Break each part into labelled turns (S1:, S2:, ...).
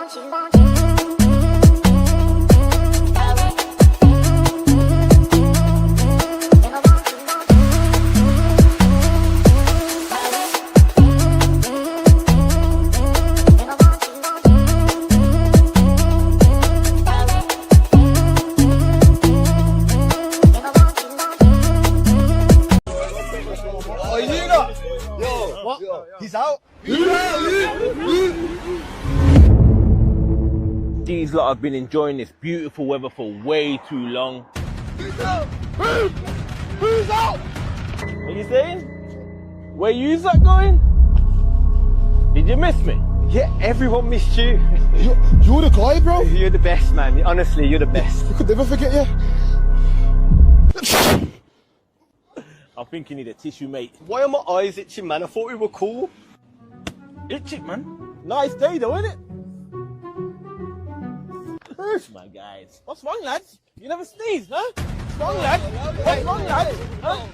S1: He's out.
S2: These lot have been enjoying this beautiful weather for way too long.
S1: Who's out? Who's out?
S2: What are you saying? Where you lot going? Did you miss me?
S3: Yeah, everyone missed you.
S1: You're the guy, bro.
S3: You're the best, man. Honestly, you're the best.
S1: I could never forget you.
S2: I think you need a tissue, mate.
S3: Why are my eyes itching, man? I thought we were cool.
S2: Itching, man. Nice day, though, isn't it? Where's my guys? What's wrong, lads? You never sneezed, huh? What's wrong, lads? What's wrong, lads? Huh?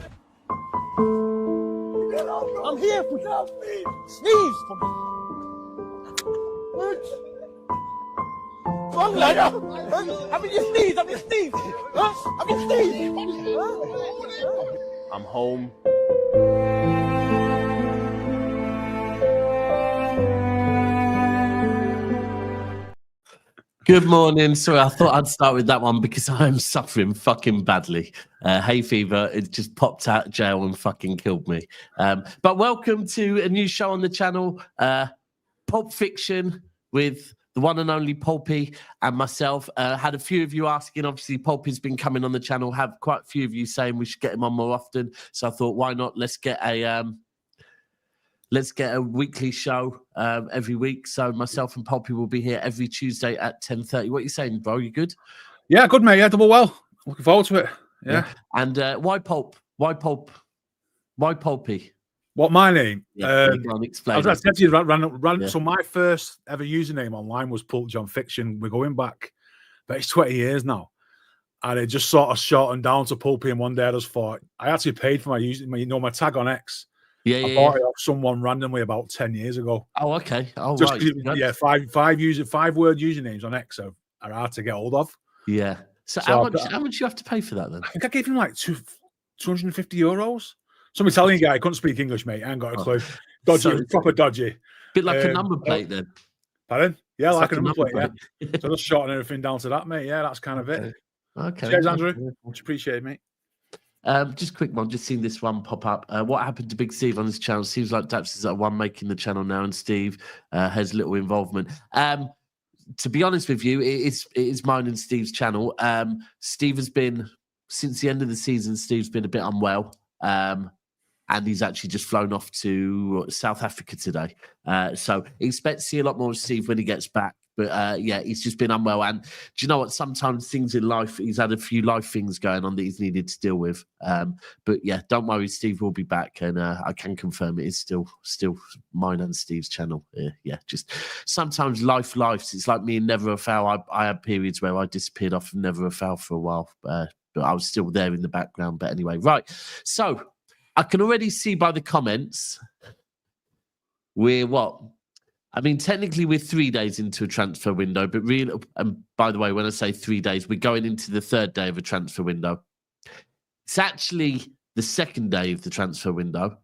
S2: I'm here for you. Sneeze. What's wrong, lads? Haven't you sneezed? Have you sneezed? Huh? Have you sneezed? Huh? I'm home.
S4: Good morning. Sorry, I thought I'd start with that one because I'm suffering fucking badly. Hay fever, it just popped out of jail and fucking killed me. But welcome to a new show on the channel, Pulp Fiction with the one and only Pulpy and myself. Had a few of you asking, obviously Pulpy's been coming on the channel, have quite a few of you saying we should get him on more often. So I thought, why not? Let's get a weekly show every week. So myself and Pulpy will be here every Tuesday at 10:30. What are you saying, bro? You good?
S5: Yeah, good, mate. Yeah, double well. Looking forward to it. Yeah.
S4: And why Pulp? Why Pulp? Why Pulpy?
S5: What, my name?
S4: Yeah, explain.
S5: I was said to you, so my first ever username online was Pulp John Fiction. We're going back, but it's 20 years now. And it just sort of shortened down to Pulpy. And one day I just thought, I actually paid for my tag on X. I bought it off someone randomly about 10 years ago.
S4: Oh, okay. Oh,
S5: just,
S4: right.
S5: Yeah, five word usernames on X are hard to get hold of.
S4: Yeah. So how much you have to pay for that then?
S5: I think I gave him like €250. Some Italian guy couldn't speak English, mate. I ain't got a clue. Dodgy, proper dodgy.
S4: Bit like a number plate then.
S5: Pardon? Yeah, like a number plate.
S4: plate.
S5: Yeah. So just shorten everything down to that, mate. Yeah, that's kind of it.
S4: Okay.
S5: Cheers, Andrew. Much appreciated, mate.
S4: Just a quick one. Just seen this one pop up. What happened to Big Steve on this channel? Seems like Daps is the one making the channel now, and Steve has little involvement. To be honest with you, it is mine and Steve's channel. Steve has been, since the end of the season, Steve's been a bit unwell. And he's actually just flown off to South Africa today. So expect to see a lot more of Steve when he gets back. But yeah, he's just been unwell. And do you know what? Sometimes things in life, he's had a few life things going on that he's needed to deal with. But yeah, don't worry, Steve will be back. And I can confirm it is still mine and Steve's channel. Yeah, just sometimes life. It's like me and Never a Foul. I had periods where I disappeared off of Never a Foul for a while. But I was still there in the background. But anyway, right. So I can already see by the comments we're what? I mean, technically we're 3 days into a transfer window, but really, and by the way, when I say 3 days, we're going into the third day of a transfer window. It's actually the second day of the transfer window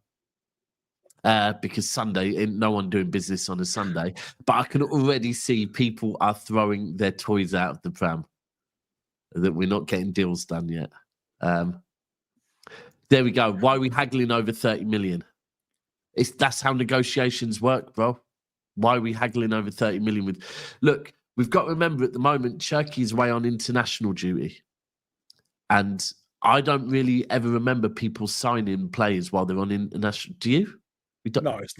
S4: because Sunday, no one doing business on a Sunday, but I can already see people are throwing their toys out of the pram, that we're not getting deals done yet. There we go. Why are we haggling over 30 million? That's how negotiations work, bro. Why are we haggling over 30 million with... Look, we've got to remember at the moment, Cherki is away on international duty. And I don't really ever remember people signing players while they're on international... Do you?
S5: No, it's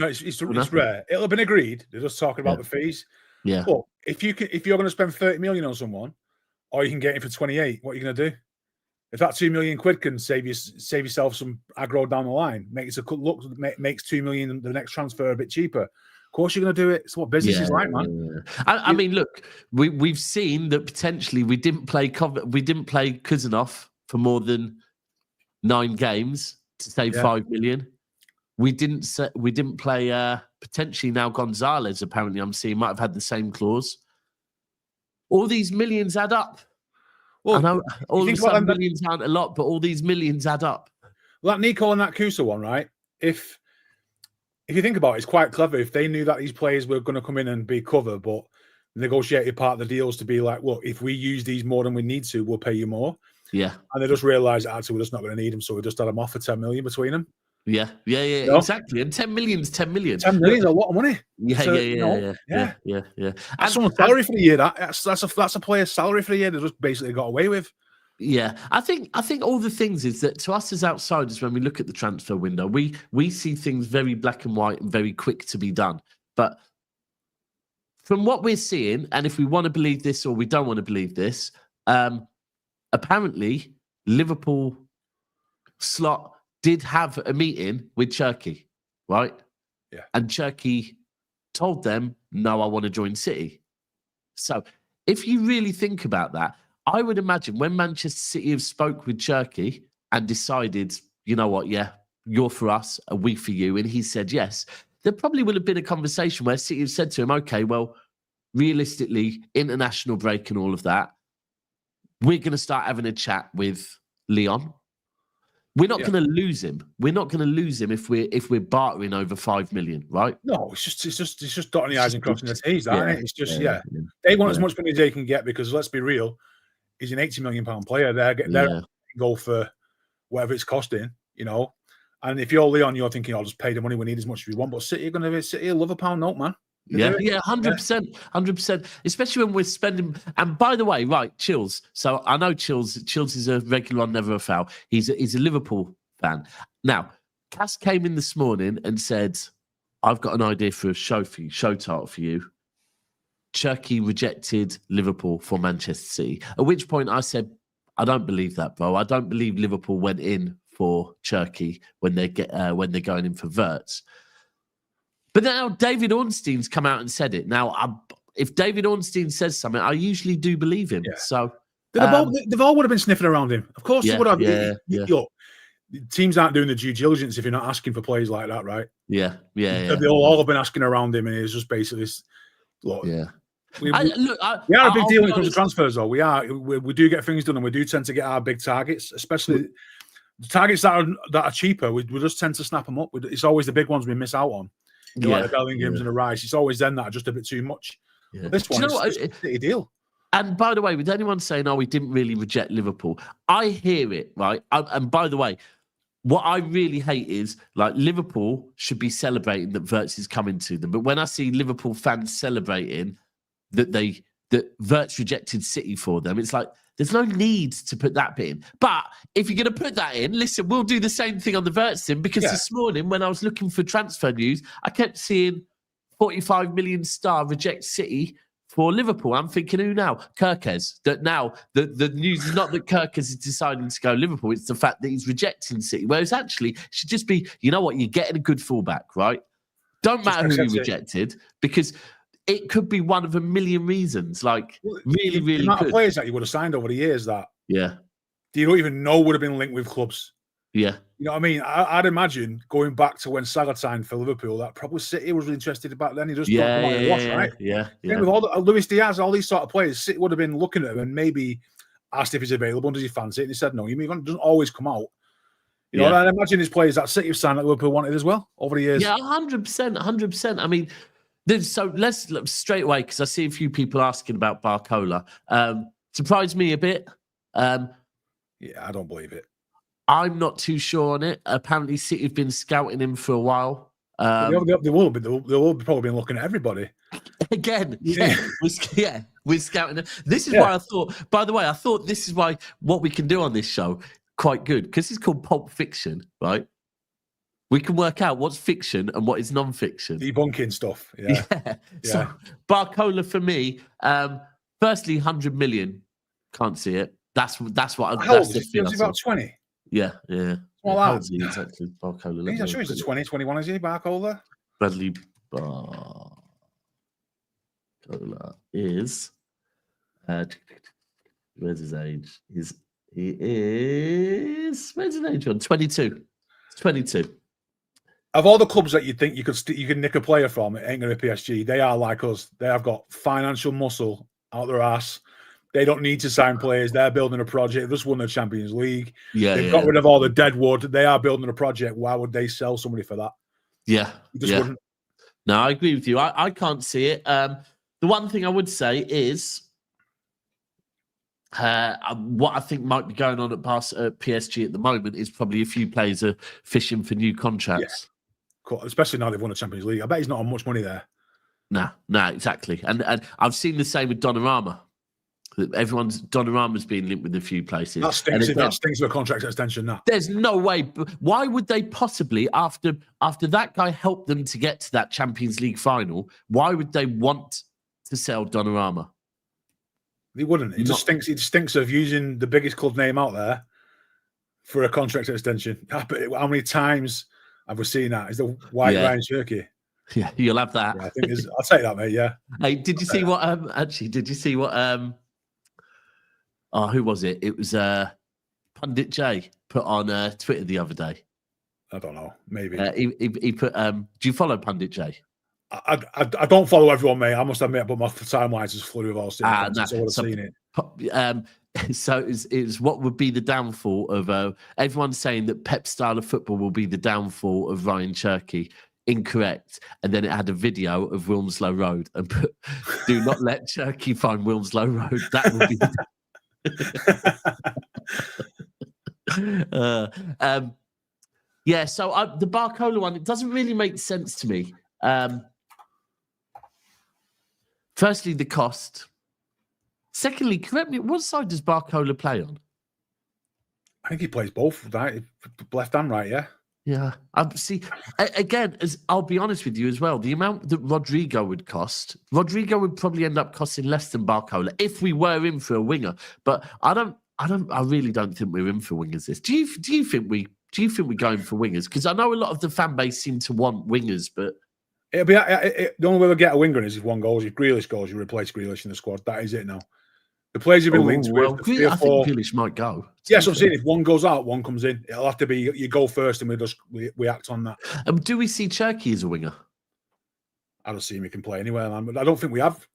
S5: rare. It'll have been agreed. They're just talking about the fees.
S4: Yeah.
S5: But if you're going to spend 30 million on someone, or you can get him for 28, what are you going to do? If that £2 million can save yourself some aggro down the line, makes 2 million the next transfer a bit cheaper. Of course, you're going to do it. It's what business is like, man.
S4: Yeah. I mean, look, we've seen that potentially we didn't play Kuzanov for more than 9 games to save 5 million. We didn't play potentially now Gonzalez. Apparently, I'm seeing might have had the same clause all these millions add up.
S5: Well,
S4: I know all of a
S5: think about
S4: sudden
S5: them-
S4: millions aren't a lot, but all these millions add up.
S5: That Nico and that Kusa one, right? If you think about it, it's quite clever. If they knew that these players were going to come in and be covered, but negotiated part of the deals to be like, look, if we use these more than we need to, we'll pay you more.
S4: Yeah.
S5: And they just realised actually we're just not going to need them, so we just had them off for 10 million between them.
S4: Yeah,
S5: No?
S4: exactly. And 10 million's 10 million.
S5: 10 million is a lot of money.
S4: Yeah,
S5: So,
S4: yeah.
S5: That's someone's salary for the year. That's a player's salary for the year. They just basically got away with.
S4: Yeah, I think all the things is that to us as outsiders, when we look at the transfer window, we see things very black and white and very quick to be done. But from what we're seeing, and if we want to believe this or we don't want to believe this, apparently Liverpool slot did have a meeting with Cherki, right?
S5: Yeah.
S4: And Cherki told them, no, I want to join City. So if you really think about that, I would imagine when Manchester City have spoke with Cherki and decided, you know what, yeah, you're for us, and we for you, and he said yes, there probably would have been a conversation where City have said to him, okay, well, realistically, international break and all of that, we're going to start having a chat with Lyon. We're not going to lose him. We're not going to lose him if we're bartering over 5 million, right?
S5: No, it's just dotting the I's and crossing the T's, isn't it? It's just they want as much money as they can get because let's be real, he's an £80 million player. They're go for whatever it's costing, you know. And if you're Lyon, you're thinking, I'll just pay the money we need as much as we want. But City are going to be City love a pound note, man.
S4: 100%, especially when we're spending. And by the way, right, Chills. So I know Chills is a regular on Never a Foul. He's a Liverpool fan. Now, Cass came in this morning and said, "I've got an idea for a show title for you." Cherki rejected Liverpool for Manchester City. At which point I said, "I don't believe that, bro. I don't believe Liverpool went in for Cherki when they're going in for Wirtz." But now David Ornstein's come out and said it. Now, if David Ornstein says something, I usually do believe him. Yeah. So
S5: they've all would have been sniffing around him. Of course, they would have. Look, teams aren't doing the due diligence if you're not asking for players like that, right? They'll all have been asking around him, and it's just basically, look, we are a big deal when it comes to transfers, though. We do get things done, and we do tend to get our big targets, especially the targets that are cheaper. We just tend to snap them up. It's always the big ones we miss out on. Like the Bellinghams and the Rice. It's always then that are just a bit too much. Yeah. This one is a city deal.
S4: And by the way, with anyone saying, "Oh, we didn't really reject Liverpool," I hear it, right? And by the way, what I really hate is like Liverpool should be celebrating that Wirtz is coming to them, but when I see Liverpool fans celebrating that Wirtz rejected City for them, it's like there's no need to put that bit in. But if you're going to put that in, listen, we'll do the same thing on the Wirtz thing because this morning when I was looking for transfer news, I kept seeing 45 million star reject City for Liverpool. I'm thinking, who now? Kirkes. That now the news is not that Kirkes is deciding to go Liverpool, it's the fact that he's rejecting City. Whereas actually, it should just be, you know what, you're getting a good fullback, right? Don't matter who you rejected because it could be one of a million reasons. Like, really, really
S5: the amount
S4: could.
S5: of players that you would have signed over the years that
S4: you
S5: don't even know would have been linked with clubs.
S4: Yeah.
S5: You know what I mean? I'd imagine going back to when Salah signed for Liverpool, that probably City was interested back then. He just right?
S4: Yeah.
S5: With all Luis Diaz, all these sort of players, City would have been looking at him and maybe asked if he's available. Does he fancy it? And he said no. It doesn't always come out. You know, and I imagine his players that City have signed that Liverpool wanted as well over the years.
S4: Yeah, 100%. I mean, so let's straight away, because I see a few people asking about Barcola. Surprised me a bit.
S5: I don't believe it.
S4: I'm not too sure on it. Apparently, City have been scouting him for a while.
S5: They will probably been looking at everybody.
S4: Again, we're scouting him. This is why I thought, by the way, this is why what we can do on this show quite good, because it's called Pulp Fiction, right? We can work out what's fiction and what is non-fiction.
S5: Debunking stuff.
S4: So Barcola for me, firstly, 100 million. Can't see it. That's what.
S5: How old is he? He's about 20.
S4: Yeah.
S5: Well,
S4: how old is he exactly? Barcola.
S5: He's not sure he's a 21, is he? Barcola.
S4: Bradley Barcola is. Where's his age? He is. Where's his age on? 22. 22.
S5: Of all the clubs that you think you could nick a player from, it ain't going to be PSG. They are like us. They have got financial muscle out their ass. They don't need to sign players. They're building a project. They just won the Champions League.
S4: Yeah,
S5: They've got rid of all the dead wood. They are building a project. Why would they sell somebody for that?
S4: Yeah.
S5: You just wouldn't.
S4: No, I agree with you. I can't see it. The one thing I would say is what I think might be going on at PSG at the moment is probably a few players are fishing for new contracts.
S5: Yeah. Especially now they've won the Champions League. I bet he's not on much money there.
S4: No, exactly. And I've seen the same with Donnarumma. Donnarumma's been linked with a few places.
S5: That stinks of a contract extension now.
S4: There's no way. Why would they possibly, after that guy helped them to get to that Champions League final, why would they want to sell Donnarumma?
S5: They wouldn't. It just stinks. It stinks of using the biggest club name out there for a contract extension. How many times have we seen that? Is the white Ryan Cherki?
S4: Yeah, you'll have that.
S5: Yeah, I think I'll take that, mate. Yeah.
S4: Hey, did you see what? Did you see what? Oh, who was it? It was Pundit J put on Twitter the other day.
S5: I don't know. Maybe
S4: he put. Do you follow Pundit J?
S5: I don't follow everyone, mate. I must admit, but my timelines is flooded with all stuff. So I've seen it.
S4: So it's what would be the downfall of everyone's saying that Pep's style of football will be the downfall of Ryan Cherki. Incorrect. And then it had a video of Wilmslow Road and put, do not let Cherki find Wilmslow Road. That would be so the Barcola one, it doesn't really make sense to me. Firstly, the cost. Secondly, correct me, what side does Barcola play on?
S5: I think he plays both, right? Left and right, yeah.
S4: Yeah. See, again, I'll be honest with you as well, the amount that Rodrigo would cost, Rodrigo would probably end up costing less than Barcola if we were in for a winger. But I really don't think we're in for wingers this. Do you think we're going for wingers? Because I know a lot of the fan base seem to want wingers, but
S5: it'll be the only way we get a winger is if one goes. If Grealish goes, you replace Grealish in the squad. That is it now. The players you've been linked with.
S4: I think Grealish might go.
S5: Yes, I'm saying if one goes out, one comes in. It'll have to be you go first, and we act on that.
S4: Do we see Cherki as a winger?
S5: I don't see him. He can play anywhere, man. But I don't think we have.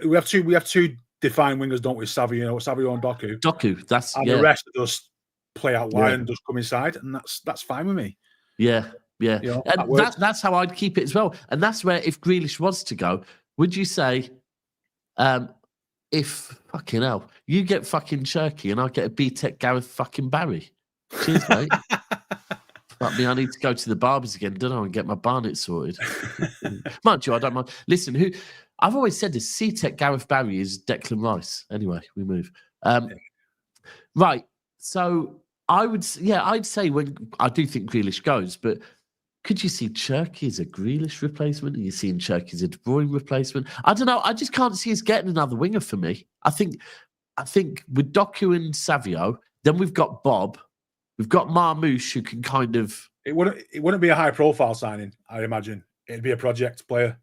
S5: We have two defined wingers, don't we? Savio and Doku.
S4: The
S5: rest just play out wide and just come inside, and that's fine with me.
S4: Yeah. You know,
S5: and
S4: that's how I'd keep it as well. And that's where if Grealish was to go, would you say, if fucking hell, you get fucking Cherki and I get a B-Tech Gareth fucking Barry? Cheers, mate. Fuck me, I need to go to the barbers again, don't I, and get my barnet sorted. Mind you, I don't mind. Listen, I've always said this, C-Tech Gareth Barry is Declan Rice. Anyway, we move. Right, so I'd say when I do think Grealish goes, but could you see Cherki as a Grealish replacement? Are you seeing Cherki as a De Bruyne replacement? I don't know. I just can't see us getting another winger for me. I think with Doku and Savio, then we've got Bob, we've got Marmoush who can kind of.
S5: It wouldn't be a high profile signing. I imagine it'd be a project player.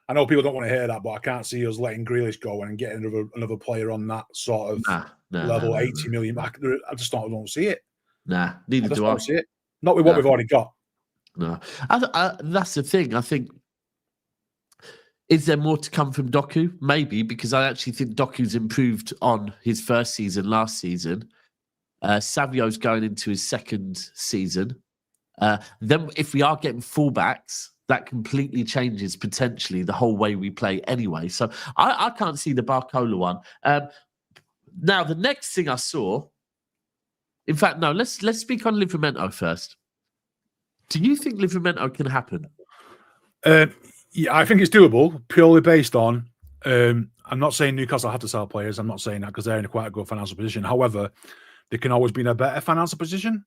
S5: I know people don't want to hear that, but I can't see us letting Grealish go and getting another player on that sort of level, 80 million. I just don't see it.
S4: Nah, neither do I.
S5: Don't see it. Not with what we've already got.
S4: No, that's the thing. I think, is there more to come from Doku? Maybe, because I actually think Doku's improved on his first season last season. Savio's going into his second season. Then if we are getting fullbacks, that completely changes potentially the whole way we play anyway. So I can't see the Barcola one. Now, the next thing I saw, in fact, no, let's speak on Livramento first. Do you think Livramento can happen?
S5: Yeah, I think it's doable, purely based on. I'm not saying Newcastle have to sell players. I'm not saying that because they're in quite a good financial position. However, they can always be in a better financial position.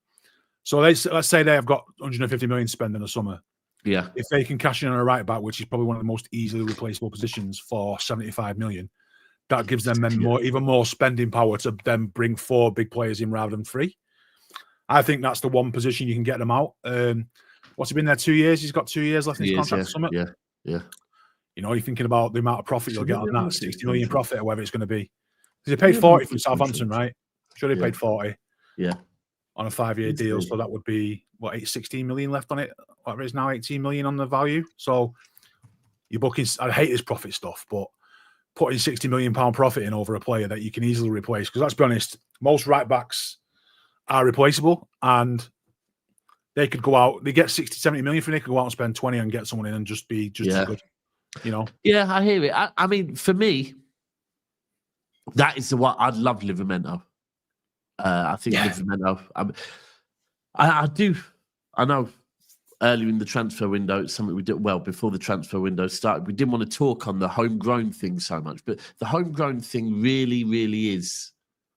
S5: So let's say they have got 150 million to spend in the summer.
S4: Yeah.
S5: If they can cash in on a right back, which is probably one of the most easily replaceable positions for 75 million, that gives them even more spending power to then bring 4 big players in rather than 3. I think that's the one position you can get them out. What's he been there 2 years? He's got 2 years left in his contract.
S4: Yeah.
S5: You know, you're thinking about the amount of profit you'll get on that, 60 million profit or whatever it's going to be. Because he paid 40 from Southampton, right? Sure, he paid 40.
S4: Yeah.
S5: On a 5-year deal, so that would be 16 million left on it. Whatever it is now, 18 million on the value. So you're booking. I hate this profit stuff, but putting £60 million profit in over a player that you can easily replace. Because let's be honest, most right backs are replaceable, and they could go out. They get 60, 70 million for it. They could go out and spend 20 and get someone in and just be as good. You know? Yeah,
S4: I hear it. I mean, for me, that is the one I'd love Livramento. I think Livramento. I do. I know. Earlier in the transfer window, it's something we did well before the transfer window started. We didn't want to talk on the homegrown thing so much, but the homegrown thing really, really is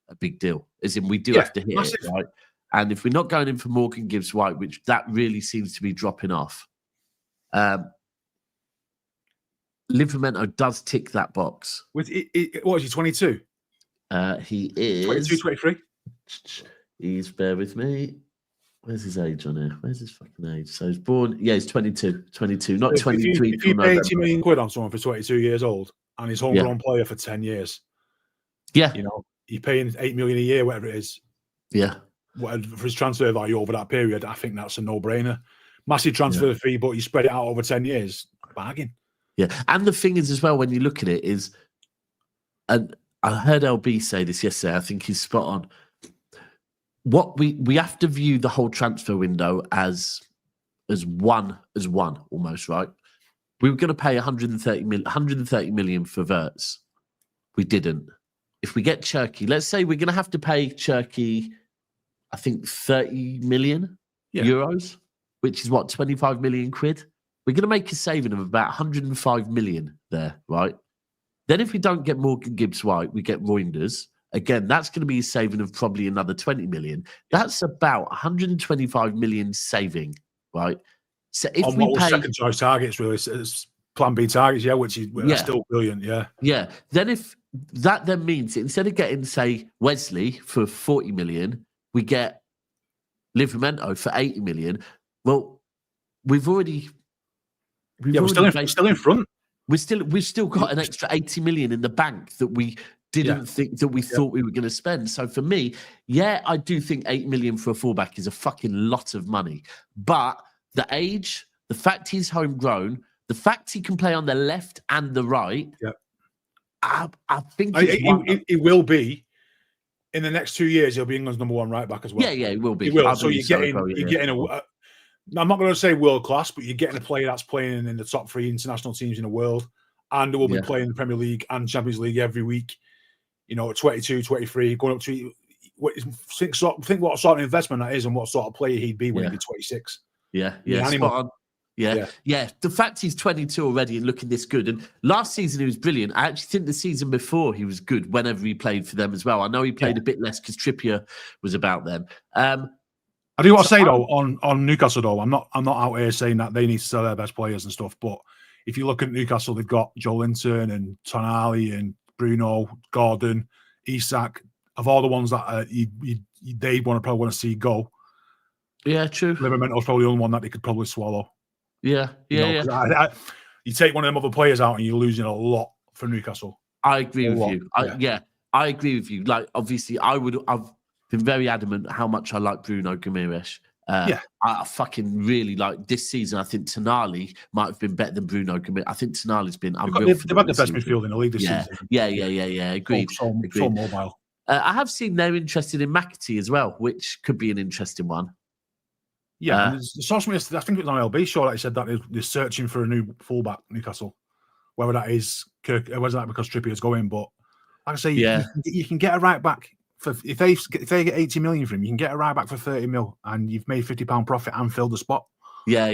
S4: a big deal. As in, we do have to hit it, right? And if we're not going in for Morgan Gibbs-White, which that really seems to be dropping off, Livramento does tick that box.
S5: What is he, 22?
S4: He is
S5: 22, 23.
S4: He's, bear with me. Where's his age on here? Where's his fucking age? So he's born, he's 22, not 23.
S5: If you pay 80 million quid on someone for 22 years old and he's homegrown player for 10 years, you know, you're paying 8 million a year, whatever it is.
S4: Yeah.
S5: Whatever for his transfer value over that period, I think that's a no-brainer. Massive transfer fee, but you spread it out over 10 years, bargain.
S4: Yeah. And the thing is as well, when you look at it is, and I heard LB say this yesterday, I think he's spot on. What we have to view the whole transfer window as one almost, right? We were going to pay 130 million for Wirtz. We didn't. If we get Cherki, let's say we're going to have to pay Cherki, I think 30 million euros, which is what, 25 million quid. We're going to make a saving of about 105 million there, right? Then if we don't get Morgan Gibbs-White, we get Reijnders. Again, that's going to be a saving of probably another 20 million. That's about 125 million saving, right? So if
S5: on
S4: we pay
S5: second choice targets, really, it's plan B targets, which is still brilliant,
S4: yeah. Then if that then means instead of getting, say, Wesley for 40 million, we get Livramento for 80 million. Well, we're still
S5: in front.
S4: We've still got an extra 80 million in the bank that we didn't think that we thought we were going to spend. So for me, I do think 8 million for a fullback is a fucking lot of money. But the age, the fact he's homegrown, the fact he can play on the left and the right, I think
S5: he will be. In the next 2 years, he'll be England's number one right back as well.
S4: Yeah, he will be.
S5: He will. So you're getting I'm not going to say world class, but you're getting a player that's playing in the top 3 international teams in the world, and will be playing in the Premier League and Champions League every week. You know, at 22, 23, going up to think what sort of investment that is and what sort of player he'd be when he'd be 26.
S4: Yeah. Spot on. Yeah. The fact he's 22 already and looking this good. And last season he was brilliant. I actually think the season before he was good whenever he played for them as well. I know he played a bit less because Trippier was about them. I
S5: do want to say though on Newcastle though, I'm not out here saying that they need to sell their best players and stuff. But if you look at Newcastle, they've got Joe Linton and Tonali and Bruno, Gordon, Isak, of all the ones that they probably want to see go.
S4: Yeah, true.
S5: Livramento's probably the only one that they could probably swallow.
S4: Yeah.
S5: You take one of them other players out and you're losing a lot for Newcastle.
S4: I agree with you. I agree with you. Like, obviously, I've been very adamant how much I like Bruno Guimaraes. I fucking really like this season. I think Tonali might have been better than Bruno Guimaraes. I think Tonali's been unreal.
S5: They've had the best midfield in the league this season.
S4: Yeah. Agreed.
S5: So mobile.
S4: I have seen they're interested in McAtee as well, which could be an interesting one.
S5: Yeah, I think it was on LB show that he said that they're searching for a new fullback, Newcastle. Whether that is Kirk, whether that because Trippier's going, but like I say, you can get a right back for if they get 80 million for him, you can get a right back for 30 mil, and you've made £50 profit and filled the spot.
S4: Yeah.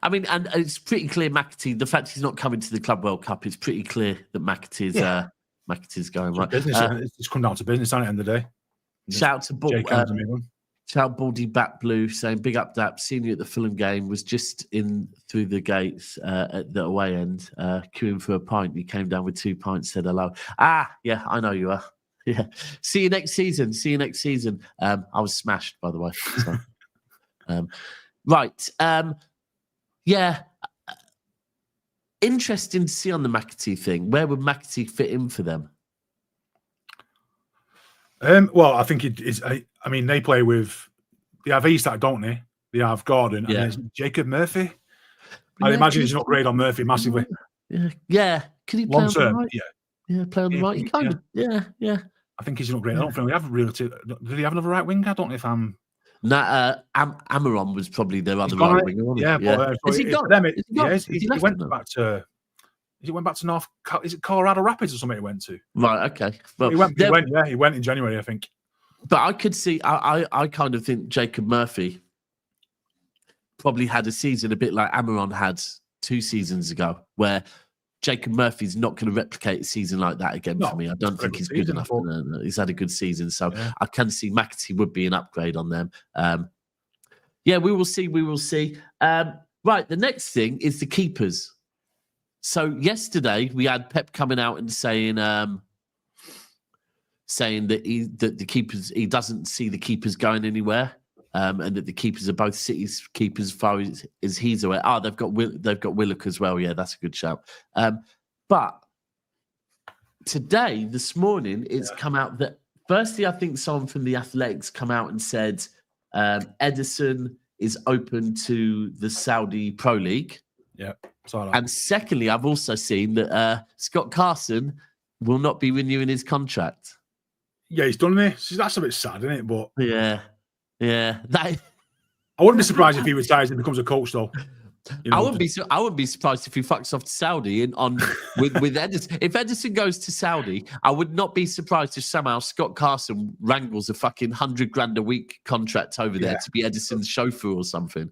S4: I mean, and it's pretty clear McAtee. The fact he's not coming to the Club World Cup, it's pretty clear that McAtee's going right.
S5: It's come down to business at the end of the day.
S4: Shout to Shout Baldy Bat Blue saying, big up Dap, seen you at the Fulham game, was just in through the gates at the away end, queuing for a pint. You came down with 2 pints, said hello. Yeah, I know you are. Yeah. See you next season. I was smashed, by the way. So, right. Interesting to see on the McAtee thing. Where would McAtee fit in for them?
S5: Well, I think it is. I mean, they play with. They have Isak, don't they? They have Gordon and there's Jacob Murphy. I imagine it's an upgrade on Murphy massively.
S4: Yeah. Can he play
S5: Long
S4: on the
S5: term,
S4: right? Yeah, play on the right. He kind of, yeah.
S5: I think he's an upgrade. I don't think we have really. Did he have another right wing? I don't know if I'm.
S4: Nah, Amaron was probably their other
S5: gone,
S4: right winger, wasn't he?
S5: But
S4: Is he gone?
S5: Them,
S4: Is he gone?
S5: he went back to. He went back to North. Is it Colorado Rapids or something? He went to.
S4: Right. Okay.
S5: Well, he went in January, I think.
S4: But I could see. I kind of think Jacob Murphy probably had a season a bit like Amaron had 2 seasons ago, where Jacob Murphy's not going to replicate a season like that again for me. I don't think he's good enough. He's had a good season. So I can see McAtee would be an upgrade on them. We will see. We will see. Right. The next thing is the keepers. So yesterday we had Pep coming out and saying that the keepers, he doesn't see the keepers going anywhere. And that the keepers are both City's keepers as far as he's aware. They've got Willock as well. Yeah, that's a good shout. But today, this morning, it's come out that firstly, I think someone from the Athletics come out and said Ederson is open to the Saudi Pro League.
S5: Yeah.
S4: And secondly, I've also seen that Scott Carson will not be renewing his contract.
S5: Yeah, he's done this. That's a bit sad, isn't it? But
S4: yeah,
S5: I wouldn't be surprised if he retires and becomes a coach, though.
S4: I wouldn't be surprised if he fucks off to Saudi with Ederson. If Ederson goes to Saudi, I would not be surprised if somehow Scott Carson wrangles a fucking $100,000 a week contract over there to be Ederson's chauffeur or something.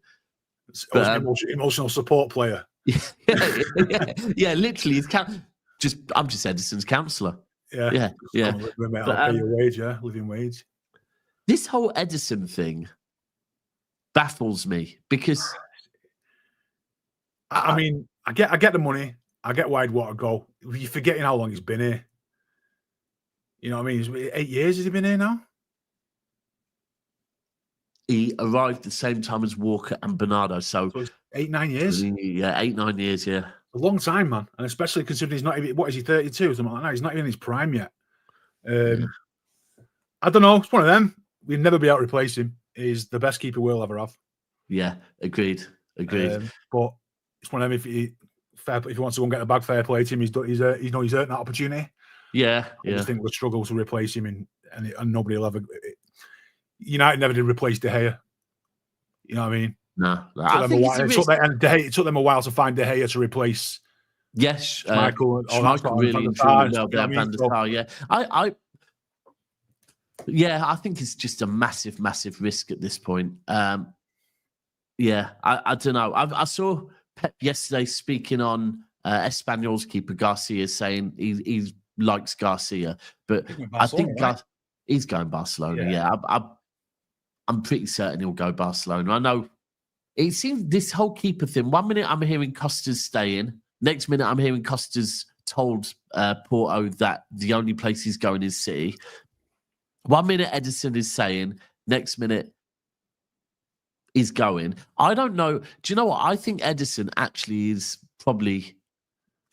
S5: Emotional support player.
S4: Yeah, literally. I'm just Ederson's counsellor. Yeah.
S5: I'll pay your wage, living wage.
S4: This whole Ederson thing baffles me because
S5: I mean, I get the money. I get why he'd want to go. You're forgetting how long he's been here. You know what I mean? 8 years has he been here now?
S4: He arrived the same time as Walker and Bernardo. So
S5: it's 8-9 years?
S4: Yeah, 8-9 years, yeah.
S5: A long time, man. And especially considering he's not even, what is he, 32 or something like that? He's not even in his prime yet. I don't know. It's one of them. We'll never be able to replace him. He's the best keeper we'll ever have.
S4: Yeah, agreed.
S5: But it's one of them. If he wants to go and get the bag, fair play to him. He's earned that opportunity.
S4: Yeah.
S5: I just think we'll struggle to replace him, and nobody will ever. United never did replace De Gea. You know what I mean?
S4: No,
S5: it took them a while to find De Gea to replace.
S4: Yes,
S5: Michael.
S4: Really and truly well there, Van der Sar. Yeah, I think it's just a massive, massive risk at this point. I don't know. I saw Pep yesterday speaking on Espanyol's keeper Garcia saying he likes Garcia, but I think he's going Barcelona. Yeah, I'm pretty certain he'll go Barcelona. I know it seems this whole keeper thing. 1 minute I'm hearing Costa's staying. Next minute I'm hearing Costa's told Porto that the only place he's going is City. 1 minute Ederson is saying, next minute he's going. I don't know. Do you know what? I think Ederson actually is probably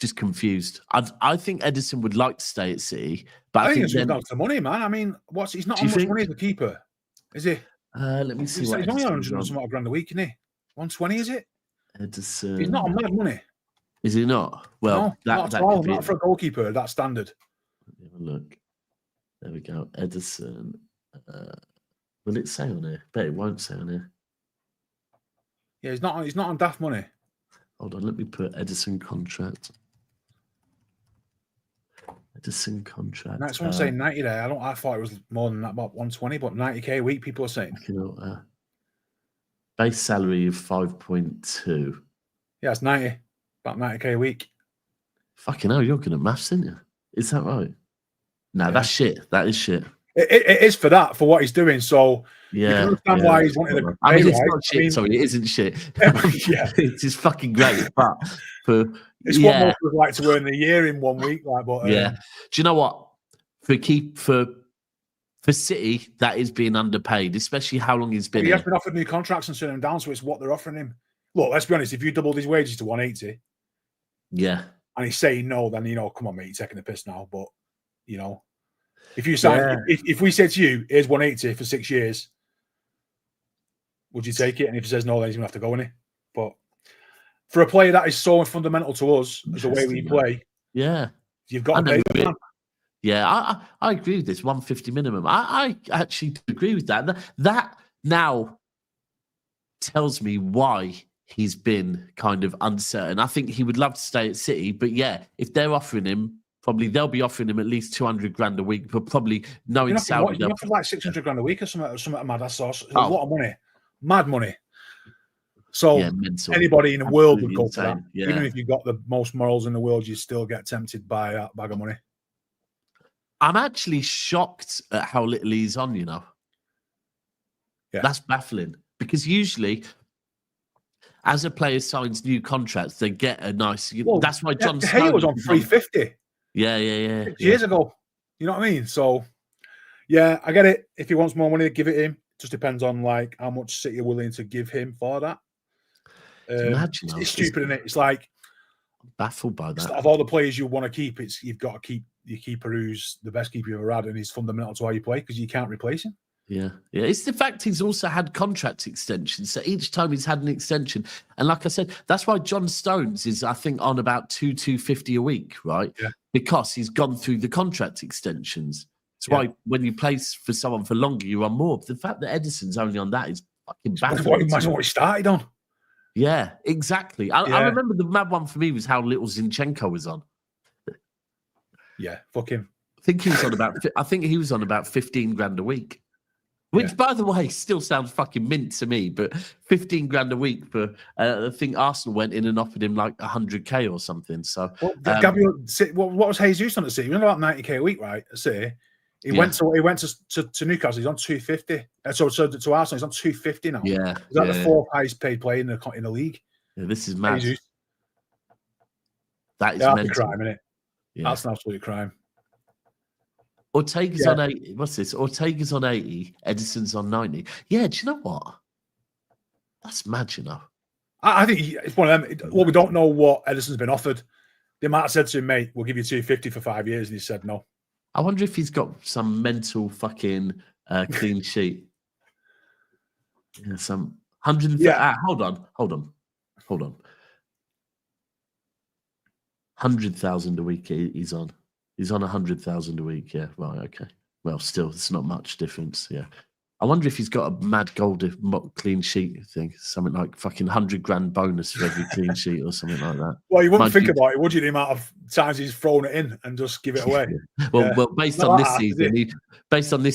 S4: just confused. I think Ederson would like to stay at City, but I think
S5: it's down to the money, man. I mean, he's not on much money as a keeper, is he?
S4: Let me see.
S5: He's only on 100 grand a week, isn't he? 120, is it?
S4: Ederson.
S5: He's not on mad money.
S4: Is he not? Well,
S5: not at all. Not for a goalkeeper. That's standard.
S4: Let me have a look. There we go. Ederson. Will it say on here? Bet it won't say on here.
S5: Yeah, he's not on daft money.
S4: Hold on, let me put Ederson contract. Ederson contract.
S5: That's what I'm saying, 90 there. I thought it was more than that, about 120, but 90k a week, people are saying.
S4: Base salary of 5.2.
S5: Yeah, it's 90. About 90k a week.
S4: Fucking hell, you're good at maths, aren't you? Is that right? No, that's shit. That is shit.
S5: It is for what he's doing. So
S4: yeah,
S5: you can understand why he's wanted a
S4: I mean, it's not shit. Sorry, it isn't shit.
S5: Yeah,
S4: it's just fucking great. But
S5: it's what most would like to earn the year in 1 week. But
S4: do you know what? For City, that is being underpaid, especially how long he's been.
S5: He has been offered new contracts and turning them down, so it's what they're offering him. Look, let's be honest. If you doubled his wages to 180, and he's saying no, then come on, mate, you're taking the piss now. But if you sign, if we said to you, here's 180 for 6 years, would you take it? And if he says no, then he's gonna have to go in it. But for a player that is so fundamental to us as the way we play.
S4: Yeah,
S5: you've got to pay them.
S4: Yeah, I agree with this 150 minimum. I actually agree with that. That now tells me why he's been kind of uncertain. I think he would love to stay at City, but yeah, if they're offering him, probably they'll be offering him at least 200 grand a week, but probably knowing Saudi.
S5: You have to like 600 grand a week or something mad. That's a lot of money, mad money. So anybody in the world would go for that. Yeah. Even if you got the most morals in the world, you still get tempted by that bag of money.
S4: I'm actually shocked at how little he's on, you know. Yeah. That's baffling because usually as a player signs new contracts, they get a nice... that's why John
S5: Stones was on 350.
S4: Yeah.
S5: 6 years ago. You know what I mean? So, yeah, I get it. If he wants more money, give it him. Just depends on like how much City are willing to give him for that. It's stupid, isn't it? It's like...
S4: I'm baffled by that.
S5: Of all the players you want to keep, you've got to keep your keeper who's the best keeper you've ever had and he's fundamental to how you play because you can't replace him.
S4: Yeah. It's the fact he's also had contract extensions. So each time he's had an extension. And like I said, that's why John Stones is, I think, on about 250 a week, right?
S5: Yeah.
S4: Because he's gone through the contract extensions. That's why when you play for someone for longer, you're on more. But the fact that Ederson's only on that is fucking baffling.
S5: Imagine what he started on.
S4: Yeah, exactly. I remember the mad one for me was how little Zinchenko was on.
S5: Yeah, fuck him.
S4: I think he was on about 15 grand a week. Which, by the way, still sounds fucking mint to me, but 15 grand a week for, I think Arsenal went in and offered him like 100k or something. So,
S5: Gabriel, what was Jesus on at City? He was on about 90k a week, right? At City. He went to Newcastle. He's on 250. So to Arsenal, he's on 250 now.
S4: Yeah,
S5: he's like the fourth highest paid player in the league.
S4: Yeah, this is mad.
S5: Jesus.
S4: That is
S5: a crime, isn't it? Yeah. That's an absolute crime.
S4: Ortega's on 80. What's this? Ortega's on 80. Ederson's on 90. Yeah, do you know what? That's mad, you know.
S5: I think it's one of them. Well, we don't know what Ederson's been offered. They might have said to him, mate, we'll give you 250 for 5 years. And he said no.
S4: I wonder if he's got some mental fucking clean sheet. Yeah, some 130. Yeah. Hold on. 100,000 a week he's on. He's on 100,000 a week. Yeah, right. Okay. Well, still, it's not much difference. Yeah. I wonder if he's got a mad goal clean sheet thing, something like fucking 100 grand bonus for every clean sheet or something like that.
S5: Well, you wouldn't think about it, would you? The amount of times he's thrown it in and just give it away.
S4: Well, based on this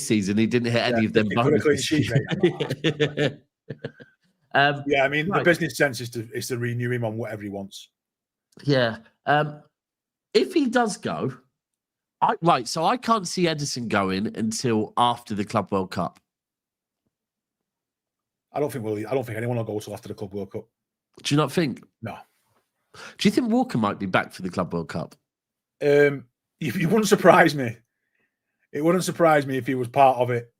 S4: season, he didn't hit any of them bonuses.
S5: I mean, the business sense is to renew him on whatever he wants.
S4: Yeah. If he does go, so I can't see Ederson going until after the Club World Cup.
S5: I don't think anyone will go till after the Club World Cup.
S4: Do you not think?
S5: No.
S4: Do you think Walker might be back for the Club World Cup?
S5: You wouldn't surprise me. It wouldn't surprise me if he was part of it.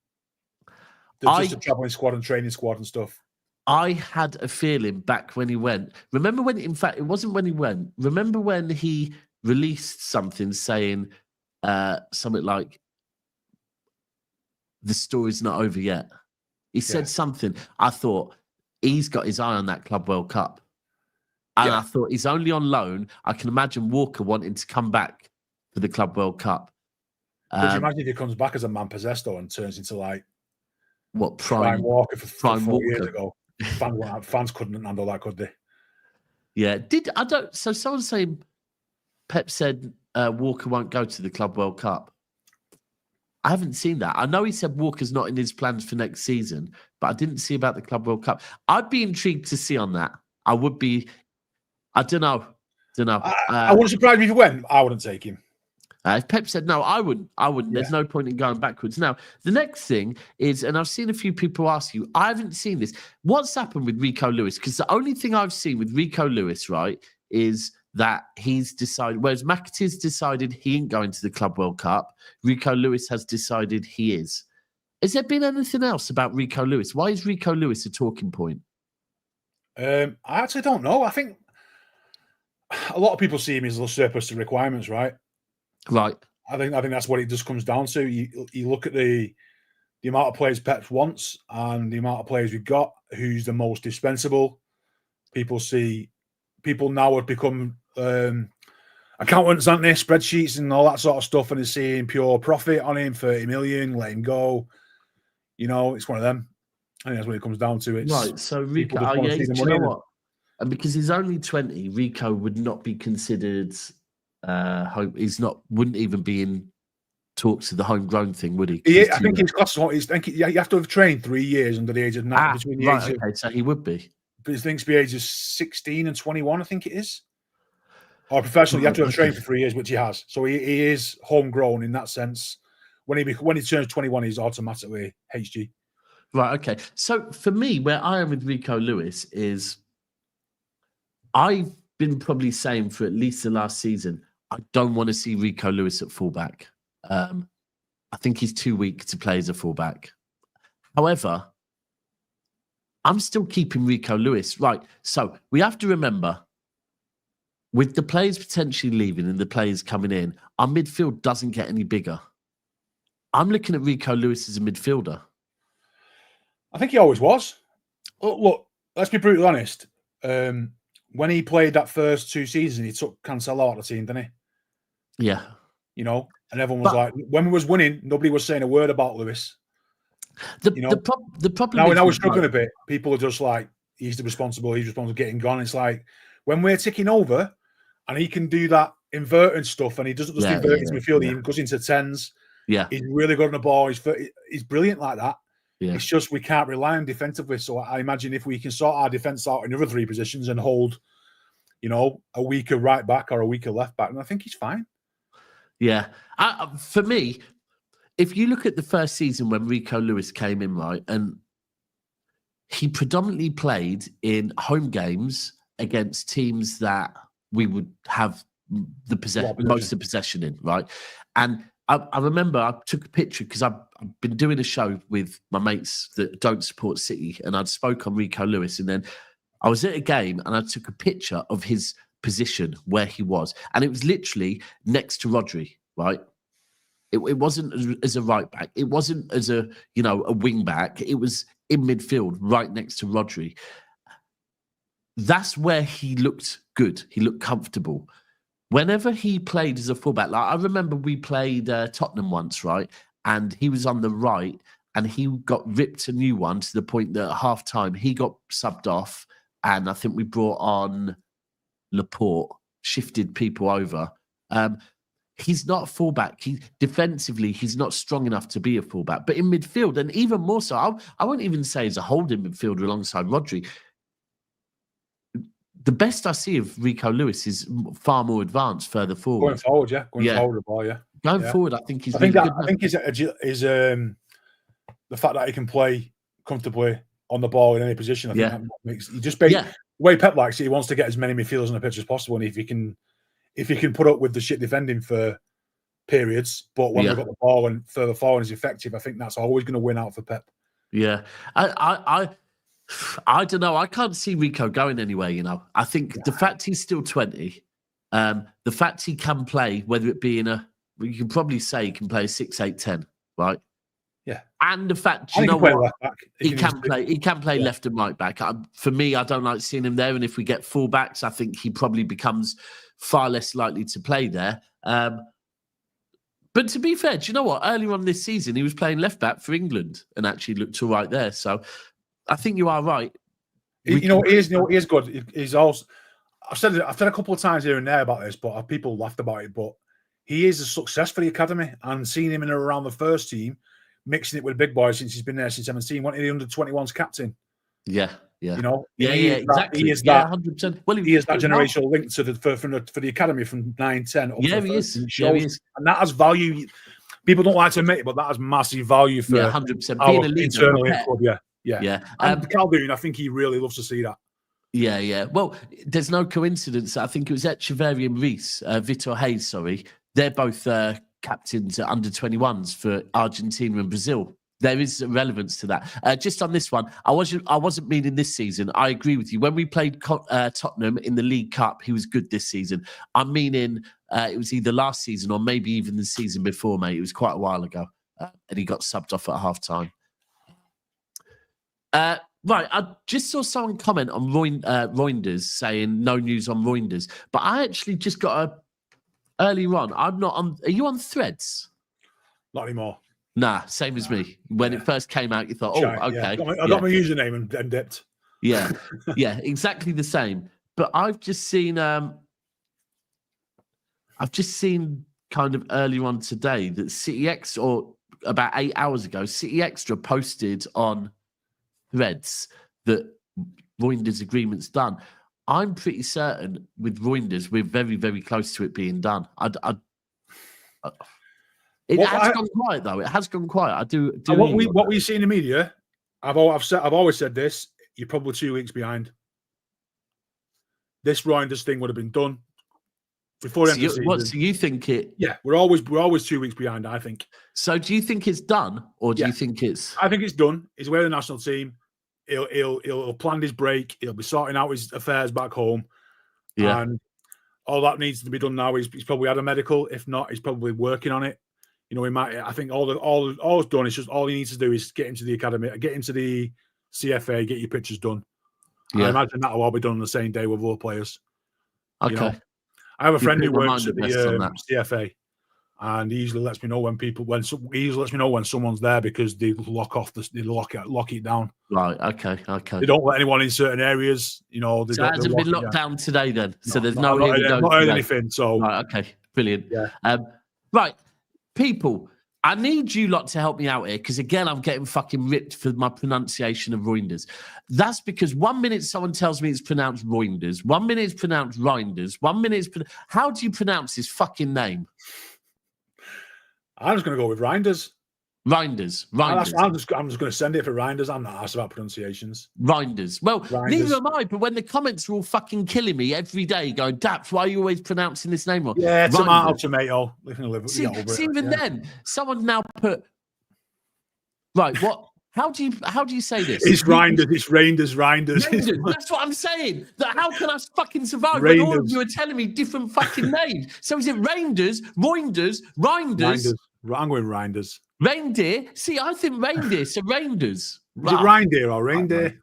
S5: Just a traveling squad and training squad and stuff.
S4: I had a feeling back when he went. Remember when, in fact, it wasn't when he went. Remember when he released something saying something like, the story's not over yet. He said something. I thought, he's got his eye on that Club World Cup. And I thought, he's only on loan. I can imagine Walker wanting to come back for the Club World Cup.
S5: Could you imagine if he comes back as a man possessed though and turns into like
S4: what
S5: Prime Walker for 4 years ago? Fans couldn't handle that, could they?
S4: Yeah. So someone's saying Pep said Walker won't go to the Club World Cup. I haven't seen that. I know he said Walker's not in his plans for next season, but I didn't see about the Club World Cup. I'd be intrigued to see on that. I would be. I don't know.
S5: I wouldn't surprise me if he went. I wouldn't take him.
S4: If Pep said no, I wouldn't. Yeah. There's no point in going backwards. Now, the next thing is, and I've seen a few people ask you, I haven't seen this. What's happened with Rico Lewis? Because the only thing I've seen with Rico Lewis, right, is that he's decided, whereas McAtee's decided he ain't going to the Club World Cup, Rico Lewis has decided he is. Has there been anything else about Rico Lewis? Why is Rico Lewis a talking point?
S5: I actually don't know. I think a lot of people see him as a surplus to requirements, right?
S4: Right.
S5: I think that's what it just comes down to. You look at the amount of players Pep wants and the amount of players we've got, who's the most dispensable. People see people now have become accountants, aren't they? Spreadsheets and all that sort of stuff, and is seeing pure profit on him, 30 million, let him go. You know, it's one of them. I think that's what it comes down to. It's
S4: right. So Rico,
S5: just wanna see the
S4: do you
S5: money
S4: know
S5: in
S4: what? And because he's only 20, Rico would not be considered. Wouldn't even be in talks to the homegrown thing, would he?
S5: I think his class is. You have to have trained 3 years under the age of 9. Between the age of,
S4: so he would be.
S5: But he thinks the age of 16 and 21, I think it is. Or professional, you have to have trained for 3 years, which he has. So he is homegrown in that sense. When he turns 21, he's automatically HG.
S4: Right. Okay. So for me, where I am with Rico Lewis is, I've been probably saying for at least the last season, I don't want to see Rico Lewis at fullback. I think he's too weak to play as a fullback. However, I'm still keeping Rico Lewis. Right. So we have to remember, with the players potentially leaving and the players coming in, our midfield doesn't get any bigger. I'm looking at Rico Lewis as a midfielder.
S5: I think he always was. Look, let's be brutally honest. When he played that first 2 seasons, he took Cancelo out of the team, didn't he?
S4: Yeah.
S5: You know, and everyone was like, when we was winning, nobody was saying a word about Lewis.
S4: The problem
S5: now we're struggling a bit. People are just like, he's responsible for getting gone. It's like, when we're ticking over and he can do that inverting stuff, and he doesn't just invert into midfield, he goes into 10s.
S4: Yeah.
S5: He's really good on the ball. He's brilliant like that.
S4: Yeah.
S5: It's just we can't rely on defensively. So I imagine if we can sort our defense out in other 3 positions and hold, you know, a weaker right back or a weaker left back, and I think he's fine.
S4: Yeah. For me, if you look at the first season when Rico Lewis came in, right, and he predominantly played in home games against teams that we would have the most of the possession in, right? And I remember I took a picture because I've been doing a show with my mates that don't support City, and I'd spoke on Rico Lewis, and then I was at a game and I took a picture of his position where he was, and it was literally next to Rodri, right? It wasn't as a right back. It wasn't as a wing back. It was in midfield, right next to Rodri. That's where he looked good. He looked comfortable. Whenever he played as a fullback, like I remember we played Tottenham once, right? And he was on the right, and he got ripped a new one to the point that at half time he got subbed off, and I think we brought on Laporte, shifted people over. He's not a fullback. Defensively, he's not strong enough to be a fullback. But in midfield, and even more so, I won't even say as a holding midfielder alongside Rodri. The best I see of Rico Lewis is far more advanced further forward.
S5: Going forward, yeah. Forward the ball, yeah.
S4: Going forward, I think he's.
S5: I think the fact that he can play comfortably on the ball in any position. I think that makes the way Pep likes it. He wants to get as many midfielders on the pitch as possible, and if he can put up with the shit defending for periods, but when we've got the ball and further forward is effective, I think that's always going to win out for Pep.
S4: Yeah, I don't know. I can't see Rico going anywhere, you know. I think the fact he's still 20, the fact he can play, whether it be you can probably say he can play a 6, 8, 10, right?
S5: Yeah.
S4: And the fact, you know what? He can play left and right back. For me, I don't like seeing him there. And if we get fullbacks, I think he probably becomes far less likely to play there. But to be fair, do you know what? Earlier on this season, he was playing left back for England and actually looked all right there. So I think you are right.
S5: He is good. He's also. I've said a couple of times here and there about this, but people laughed about it. But he is a success for the academy, and seeing him in and around the first team, mixing it with big boys since he's been there since 17. Wanted the under-21s captain.
S4: Yeah.
S5: You know,
S4: exactly.
S5: He is that
S4: 100%. Well,
S5: he is that generational link to for the academy from 9, 10.
S4: He is.
S5: And that has value. People don't like to admit it, but that has massive value for
S4: 100%. Being a leader
S5: internally. Yeah. And Caldoon, I think he really loves to see that.
S4: Yeah. Well, there's no coincidence. I think it was Echeverri and Reece, Vitor Hayes, sorry. They're both captains at under-21s for Argentina and Brazil. There is relevance to that. Just on this one, I wasn't meaning this season. I agree with you. When we played Tottenham in the League Cup, he was good this season. I'm meaning it was either last season or maybe even the season before, mate. It was quite a while ago. And he got subbed off at half-time. Right, I just saw someone comment on Reijnders saying no news on Reijnders, but I actually just got a earlier on. I'm not on. Are you on Threads?
S5: Not anymore.
S4: Nah, same as me. When it first came out, you thought, "Oh, okay."
S5: I got my username and dipped.
S4: Yeah, yeah, exactly the same. But I've just seen kind of earlier on today that City X, or about 8 hours ago, City Extra posted on Threads that Reijnders' agreement's done. I'm pretty certain with Reijnders, we're very, very close to it being done. It has gone quiet though. It has gone quiet. I do.
S5: What we see in the media, I've always said this. You're probably 2 weeks behind. This Reijnders thing would have been done before the end of the season.
S4: What? So you think it?
S5: Yeah, we're always 2 weeks behind. I think.
S4: So do you think it's done, or do you think it's?
S5: I think it's done. He's away with the national team. He'll plan his break. He'll be sorting out his affairs back home.
S4: Yeah.
S5: And all that needs to be done now. He's probably had a medical. If not, he's probably working on it. You know, he might. I think all it's done is just all he needs to do is get into the academy, get into the CFA, get your pictures done. Yeah. I imagine that'll all be done on the same day with other players.
S4: Okay.
S5: You know? I have a friend who works at the CFA, and he usually lets me know when someone's there because they lock it down.
S4: Right. Okay.
S5: They don't let anyone in certain areas. You know,
S4: so it hasn't been locked down today then. So there's
S5: not heard anything. So
S4: right. Okay. Brilliant.
S5: Yeah.
S4: Right. People, I need you lot to help me out here because, again, I'm getting fucking ripped for my pronunciation of Reijnders. That's because 1 minute someone tells me it's pronounced Reijnders, 1 minute it's pronounced Reijnders, 1 minute it's... How do you pronounce his fucking name?
S5: I'm just going to go with Reijnders.
S4: Reijnders.
S5: I'm just going to send it for Reijnders. I'm not asked about pronunciations.
S4: Reijnders. Well, neither am I, but when the comments are all fucking killing me every day, going, Daps, why are you always pronouncing this name wrong?
S5: Yeah, tomato.
S4: See, even then, someone now put... Right, what... How do you say this?
S5: It's Reijnders. It's Reijnders.
S4: That's what I'm saying. That how can I fucking survive when all of you are telling me different fucking names? So is it Reijnders?
S5: I'm going Reijnders.
S4: Reindeer? See, I think reindeer, so Reijnders.
S5: Is it reindeer or reindeer?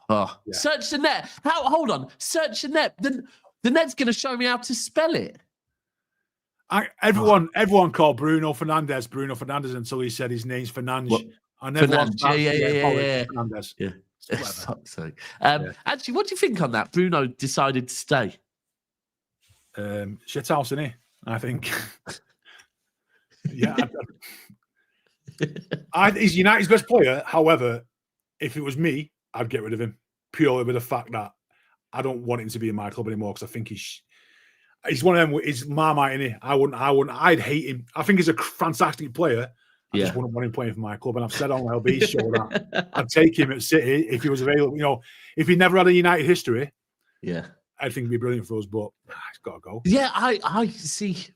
S4: Oh. Yeah. Search the net. Hold on. Search the net. The net's going to show me how to spell it.
S5: Everyone called Bruno Fernandes until he said his name's Fernandes.
S4: Yeah.
S5: Fernandes.
S4: Yeah. Fuck's sake. Actually, what do you think on that? Bruno decided to stay.
S5: Shithouse, isn't he? I think. Yeah. He's United's best player. However, if it was me, I'd get rid of him purely with the fact that I don't want him to be in my club anymore because I think he's one of them. He's Marmite, isn't he? I'd hate him. I think he's a fantastic player. I just wouldn't want him playing for my club. And I've said on LB show that I'd take him at City if he was available. You know, if he never had a United history, I think it'd be brilliant for us. But he's got to go.
S4: Yeah, I see.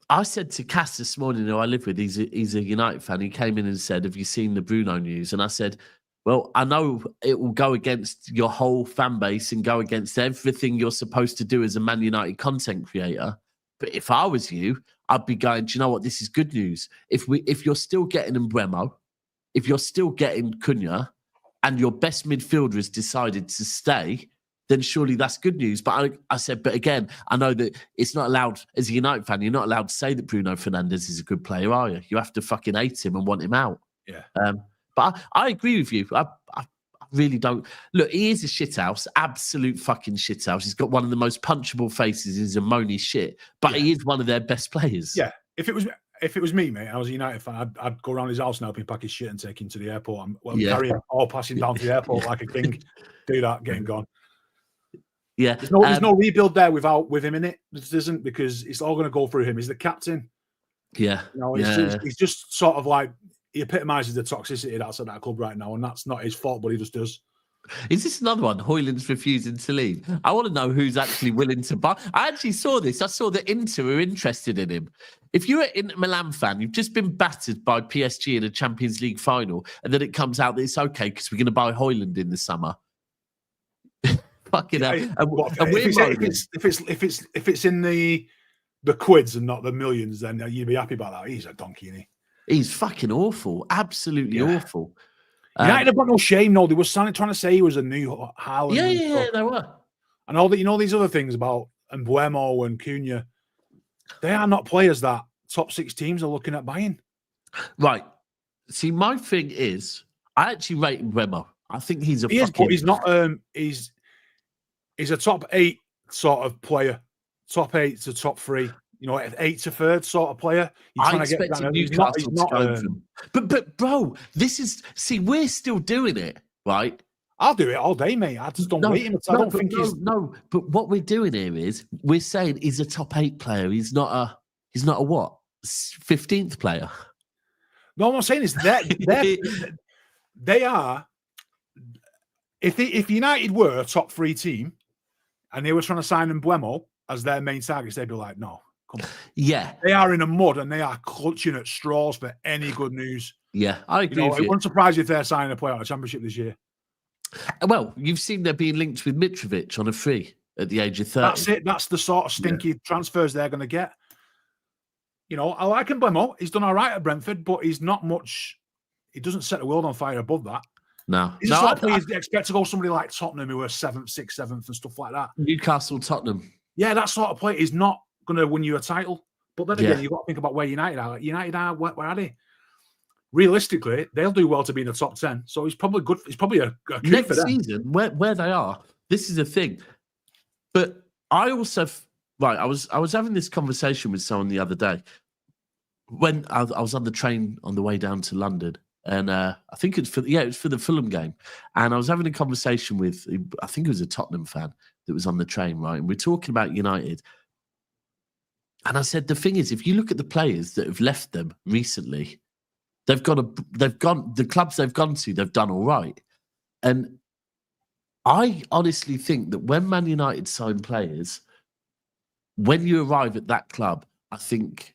S4: I said to Cass this morning, who I live with, he's a United fan. He came in and said, "Have you seen the Bruno news?" And I said, "Well, I know it will go against your whole fan base and go against everything you're supposed to do as a Man United content creator. But if I was you, I'd be going, do you know what? This is good news. If you're still getting Mbeumo, if you're still getting Cunha, and your best midfielder has decided to stay, then surely that's good news." But I said, but again, I know that it's not allowed, as a United fan, you're not allowed to say that Bruno Fernandes is a good player, are you? You have to fucking hate him and want him out.
S5: Yeah.
S4: But I agree with you. I really don't. Look, he is a shithouse, absolute fucking shithouse. He's got one of the most punchable faces. He's a moany shit, but he is one of their best players.
S5: Yeah. If it was me, mate, I was a United fan, I'd go around his house and help him pack his shit and take him to the airport. And carry him all passing down to the airport like a king. Do that, get him gone.
S4: Yeah.
S5: There's no rebuild there with him in it. There isn't, because it's all going to go through him. He's the captain.
S4: Yeah.
S5: You know, he's just sort of like, he epitomises the toxicity that's at that club right now, and that's not his fault, but he just does.
S4: Is this another one? Højlund's refusing to leave. I want to know who's actually willing to buy. I actually saw this. I saw that Inter are interested in him. If you're an Inter Milan fan, you've just been battered by PSG in a Champions League final, and then it comes out that it's okay because we're going to buy Højlund in the summer. Fucking hell.
S5: If it's in the quids and not the millions, then you'd be happy about that. He's a donkey, isn't he?
S4: He's fucking awful. Absolutely awful.
S5: United have got no shame, no. They were trying to say he was a new Haaland.
S4: Yeah, they were.
S5: And all that, these other things about Mbuemo and Cunha, they are not players that top 6 teams are looking at buying.
S4: Right. See, my thing is, I actually rate Mbuemo. I think he's a
S5: but he's not. He's a top 8 sort of player, top 8 to top 3. 8 to 3rd sort of player.
S4: I expected Newcastle to go for him. But bro, we're still doing it, right?
S5: I'll do it all day, mate. I just don't rate him. I don't think he's
S4: But what we're doing here is we're saying he's a top 8 player. He's not a what? 15th player.
S5: No, what I'm saying is that they are. If United were a top 3 team and they were trying to sign Mbuemo as their main targets, they'd be like, no. Come on.
S4: Yeah.
S5: They are in the mud and they are clutching at straws for any good news.
S4: Yeah, I agree with you.
S5: It wouldn't surprise you if they're signing a player out of the Championship this year.
S4: Well, you've seen they're being linked with Mitrovic on a free at the age of 30.
S5: That's it. That's the sort of stinky transfers they're going to get. I like Mbuemo. He's done all right at Brentford, but he's not much. He doesn't set the world on fire above that.
S4: No.
S5: He's the sort of player you expect to go somebody like Tottenham who are 7th, 6th, 7th and stuff like that.
S4: Newcastle, Tottenham.
S5: Yeah, that sort of player is not going to win you a title. But then again, you've got to think about where United are. United are, where are they? Realistically, they'll do well to be in the top 10. So he's probably good. He's probably a key
S4: next
S5: for them.
S4: Season, where they are, this is a thing. But I also, I was having this conversation with someone the other day when I was on the train on the way down to London. And I think it was for the Fulham game. And I was having a conversation with, I think it was a Tottenham fan that was on the train, right? And we're talking about United. And I said, the thing is, if you look at the players that have left them recently, the clubs they've gone to, they've done all right. And I honestly think that when Man United sign players, when you arrive at that club, I think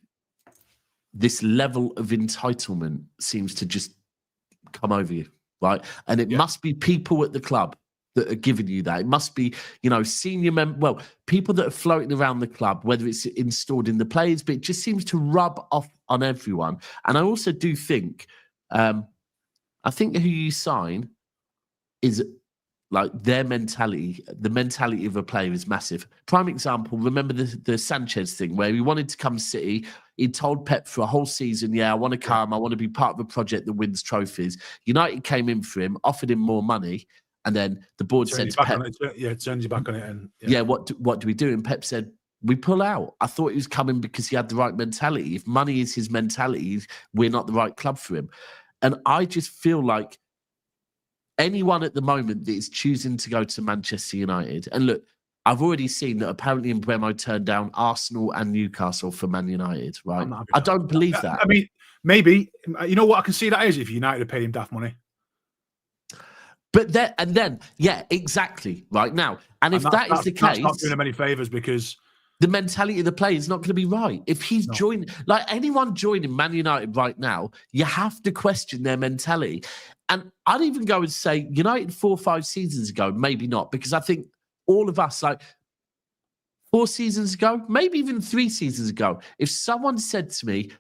S4: this level of entitlement seems to just come over you, right? And it must be people at the club that are giving you that. It must be, senior people that are floating around the club, whether it's installed in the players, but it just seems to rub off on everyone. And I also do think, I think who you sign is like their mentality. The mentality of a player is massive. Prime example, remember the Sanchez thing where he wanted to come City. He told Pep for a whole season, I want to come. I want to be part of a project that wins trophies. United came in for him, offered him more money. And then the board said to Pep,
S5: turns you back on it. And
S4: what do we do? And Pep said, we pull out. I thought he was coming because he had the right mentality. If money is his mentality, we're not the right club for him. And I just feel like anyone at the moment that is choosing to go to Manchester United, and look, I've already seen that apparently Mbuemo turned down Arsenal and Newcastle for Man United, right? I don't believe that.
S5: I mean, maybe. You know what I can see that is if United had paid him daft money.
S4: But then, exactly, right now. And if that is the case,
S5: that's not doing him any favours because
S4: the mentality of the player is not going to be right. If he's joined, like anyone joining Man United right now, you have to question their mentality. And I'd even go and say United 4 or 5 seasons ago, maybe not, because I think all of us, like 4 seasons ago, maybe even 3 seasons ago, if someone said to me,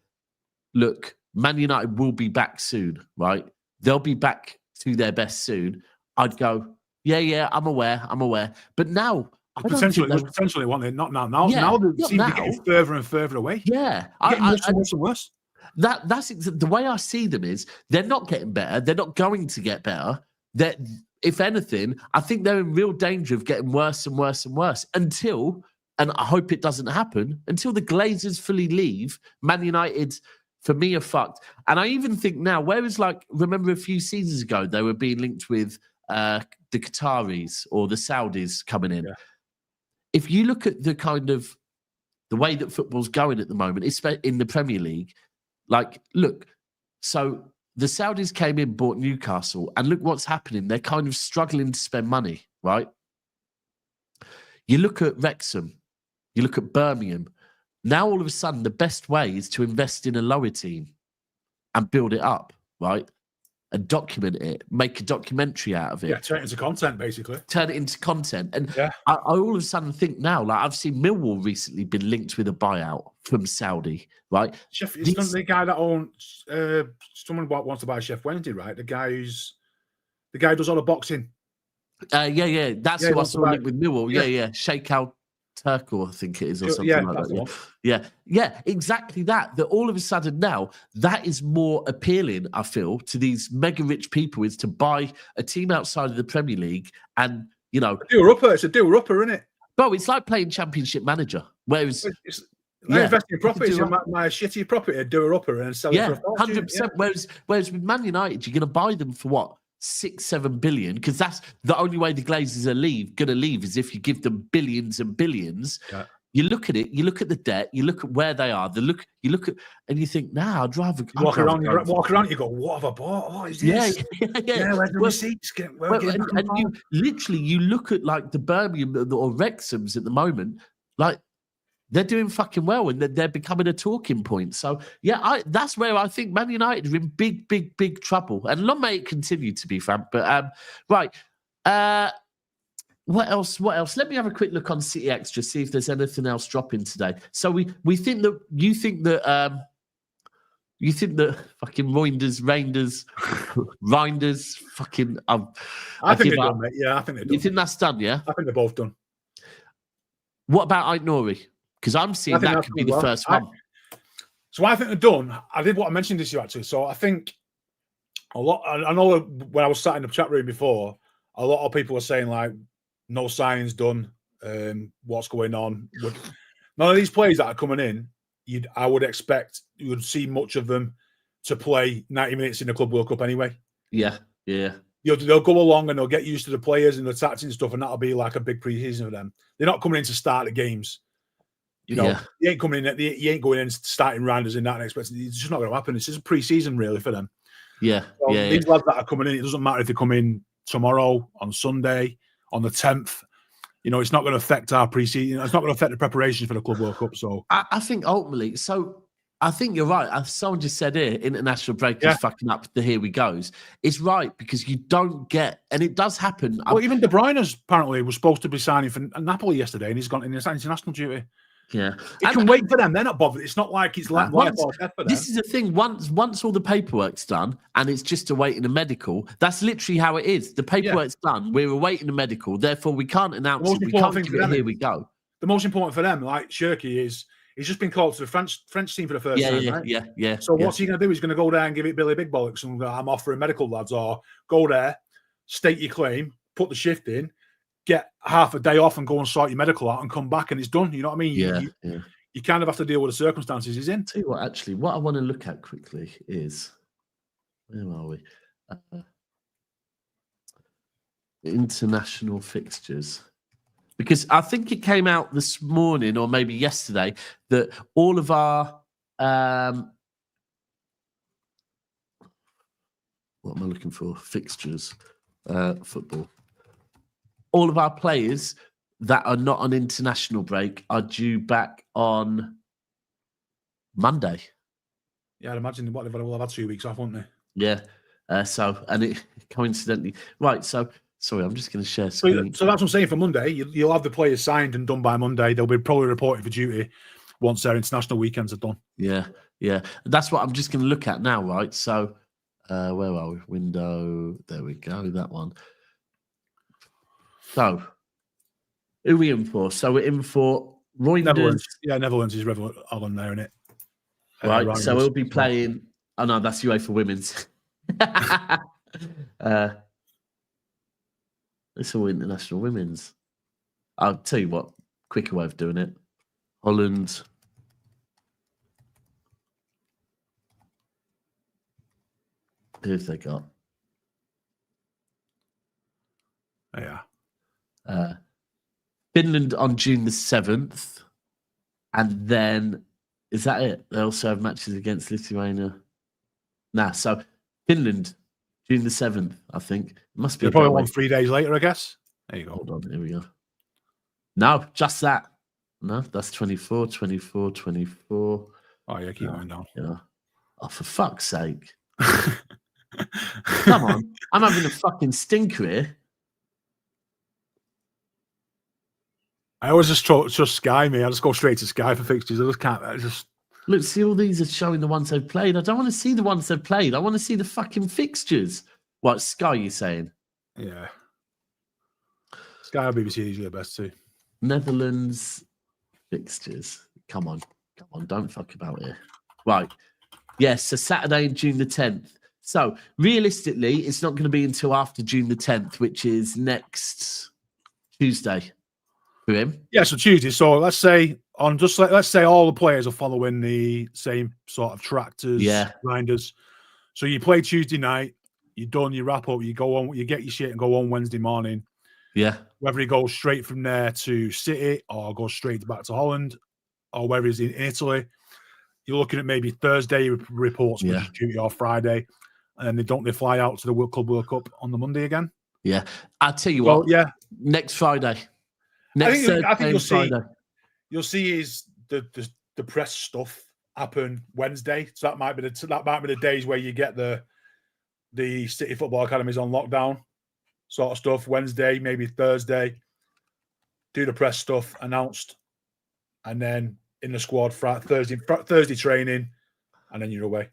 S4: look, Man United will be back soon, right? They'll be back to their best soon, I'd go, I'm aware. But now,
S5: potentially want it, not now. Now they seem to be getting further and further away.
S4: Yeah.
S5: Worse and worse.
S4: That's the way I see them is they're not getting better. They're not going to get better. That if anything, I think they're in real danger of getting worse and worse and worse until, and I hope it doesn't happen, until the Glazers fully leave, Man United, for me, are fucked. And I even think now, whereas remember a few seasons ago, they were being linked with the Qataris or the Saudis coming in. Yeah. If you look at the the way that football's going at the moment, especially in the Premier League, so the Saudis came in, bought Newcastle, and look what's happening. They're kind of struggling to spend money, right? You look at Wrexham, you look at Birmingham. Now, all of a sudden, the best way is to invest in a lower team and build it up, right? and document it, make a documentary out of it.
S5: Yeah, turn it into content, basically.
S4: Turn it into content. And
S5: Yeah.
S4: I all of a sudden think now, like I've seen Millwall recently been linked with a buyout from Saudi, right?
S5: Chef, it's the guy that owns. Someone wants to buy Chef Wednesday, right? The guy who does all the boxing.
S4: Yeah. That's who I saw linked with Millwall. Yeah. Sheikh Al Turco, I think it is, or something like that. Yeah, exactly that. That all of a sudden now, that is more appealing, I feel, to these mega rich people, is to buy a team outside of the Premier League and, you know...
S5: It's a doer-upper, isn't it?
S4: Bro, it's like playing Championship Manager, whereas...
S5: I invest in properties, my shitty property, doer-upper, and sell it for a fortune.
S4: 100%. Whereas with Man United, you're going to buy them for what? 6-7 billion, because that's the only way the Glazers are going to leave is if you give them billions and billions.
S5: Yeah.
S4: You look at it, you look at the debt, you look at where they are, you look at, and you think, nah, I'd rather
S5: walk around. You go, what have I bought? What is this? Yeah. Where's the receipts?
S4: And you look at like the Birmingham or Wrexhams at the moment, like they're doing fucking well and they're becoming a talking point. So yeah, that's where I think Man United are in big trouble, and long may it continue to be, fam. But right. What else? Let me have a quick look on City Extra, see if there's anything else dropping today. So we think that you think that fucking Reijnders, fucking.
S5: I think they're done, mate. Yeah, I think they're done.
S4: You think that's done? Yeah,
S5: I think they're both done.
S4: What about Ait-Nouri? Because I'm seeing that could be the first one.
S5: So I think they're done. I did what I mentioned this year actually. So I think a lot. I know when I was sat in the chat room before, a lot of people were saying like, no signings done. What's going on? None of these players that are coming in, I would expect you would see much of them to play 90 minutes in the Club World Cup anyway.
S4: Yeah.
S5: They'll go along and they'll get used to the players and the tactics and stuff, and that'll be like a big pre-season for them. They're not coming in to start the games. You know, he ain't coming in. He ain't going in starting Reijnders in that and expecting. It's just not going to happen. It's just a pre-season really for them.
S4: Yeah.
S5: So these lads that are coming in, it doesn't matter if they come in tomorrow, on Sunday, on the 10th. You know, it's not going to affect our pre-season. It's not going to affect the preparation for the Club World Cup. So
S4: I think ultimately, I think you're right. Someone just said here, international break is fucking up the here we goes. It's right, because you don't get, and it does happen.
S5: Well, even De Bruyne apparently was supposed to be signing for Napoli yesterday, and he's gone in international duty.
S4: Yeah,
S5: it can wait for them. They're not bothered. It's not like it's life or death for them.
S4: This is the thing. Once all the paperwork's done and it's just awaiting a medical, that's literally how it is. The paperwork's done. We're awaiting a medical. Therefore, we can't announce it. We can't give it. Here we go.
S5: The most important for them, like Cherki, is he's just been called to the French team for the first time. Right?
S4: Yeah.
S5: So what's he going to do? He's going to go there and give it Billy Big Bollocks and go, I'm offering medical, lads, or go there, state your claim, put the shift in, get half a day off and go and sort your medical out and come back and it's done. You know what I mean? You kind of have to deal with the circumstances he's in.
S4: Tell you what, actually, what I want to look at quickly is, where are we? International fixtures. Because I think it came out this morning or maybe yesterday that all of our what am I looking for? Fixtures, football. All of our players that are not on international break are due back on Monday.
S5: Yeah, I'd imagine what they'll have had 2 weeks off, won't they?
S4: Yeah. And it coincidentally, right? So sorry, I'm just going to share screen.
S5: So that's what I'm saying. For Monday, you'll have the players signed and done by Monday. They'll be probably reporting for duty once their international weekends are done.
S4: Yeah. That's what I'm just going to look at now, right? So where are we? Window. There we go. That one. So, who are we in for? So we're in for Reijnders.
S5: Netherlands. Yeah, Netherlands is on there, isn't it?
S4: Right. So we'll be playing. Oh no, that's UEFA Women's. It's all international women's. I'll tell you what. Quicker way of doing it. Holland. Who have they got?
S5: Yeah.
S4: Finland on June the 7th. And then, is that it? They also have matches against Lithuania. So Finland, June the 7th, I think. It must be.
S5: They're probably on 3 days later, I guess. There you go.
S4: Hold on, here we go. No, just that. No, that's 24.
S5: Oh, yeah, keep going down.
S4: Yeah. Oh, for fuck's sake. Come on. I'm having a fucking stinker here.
S5: I always just trust Sky, me. I just go straight to Sky for fixtures. I just can't.
S4: Look, see, all these are showing the ones they've played. I don't want to see the ones they've played. I want to see the fucking fixtures. What, Sky, you saying?
S5: Yeah. Sky or BBC are usually the best too.
S4: Netherlands fixtures. Come on. Don't fuck about here. Right. Yes, so Saturday, June the 10th. So, realistically, it's not going to be until after June the 10th, which is next Tuesday for him.
S5: Yeah, so Tuesday. So let's say let's say all the players are following the same sort of tractors, grinders. So you play Tuesday night, you're done, you wrap up, you go on, you get your shit and go on Wednesday morning.
S4: Yeah.
S5: Whether he goes straight from there to City or goes straight back to Holland or whether he's in Italy, you're looking at maybe Thursday reports, which is duty, or Friday. And then they fly out to the World Cup on the Monday again?
S4: Yeah. I'll tell you what.
S5: Yeah.
S4: Next Friday.
S5: I think you'll see is the press stuff happen Wednesday. So that might be the days where you get the City Football Academies on lockdown sort of stuff. Wednesday, maybe Thursday. Do the press stuff announced, and then in the squad Thursday training, and then you're away.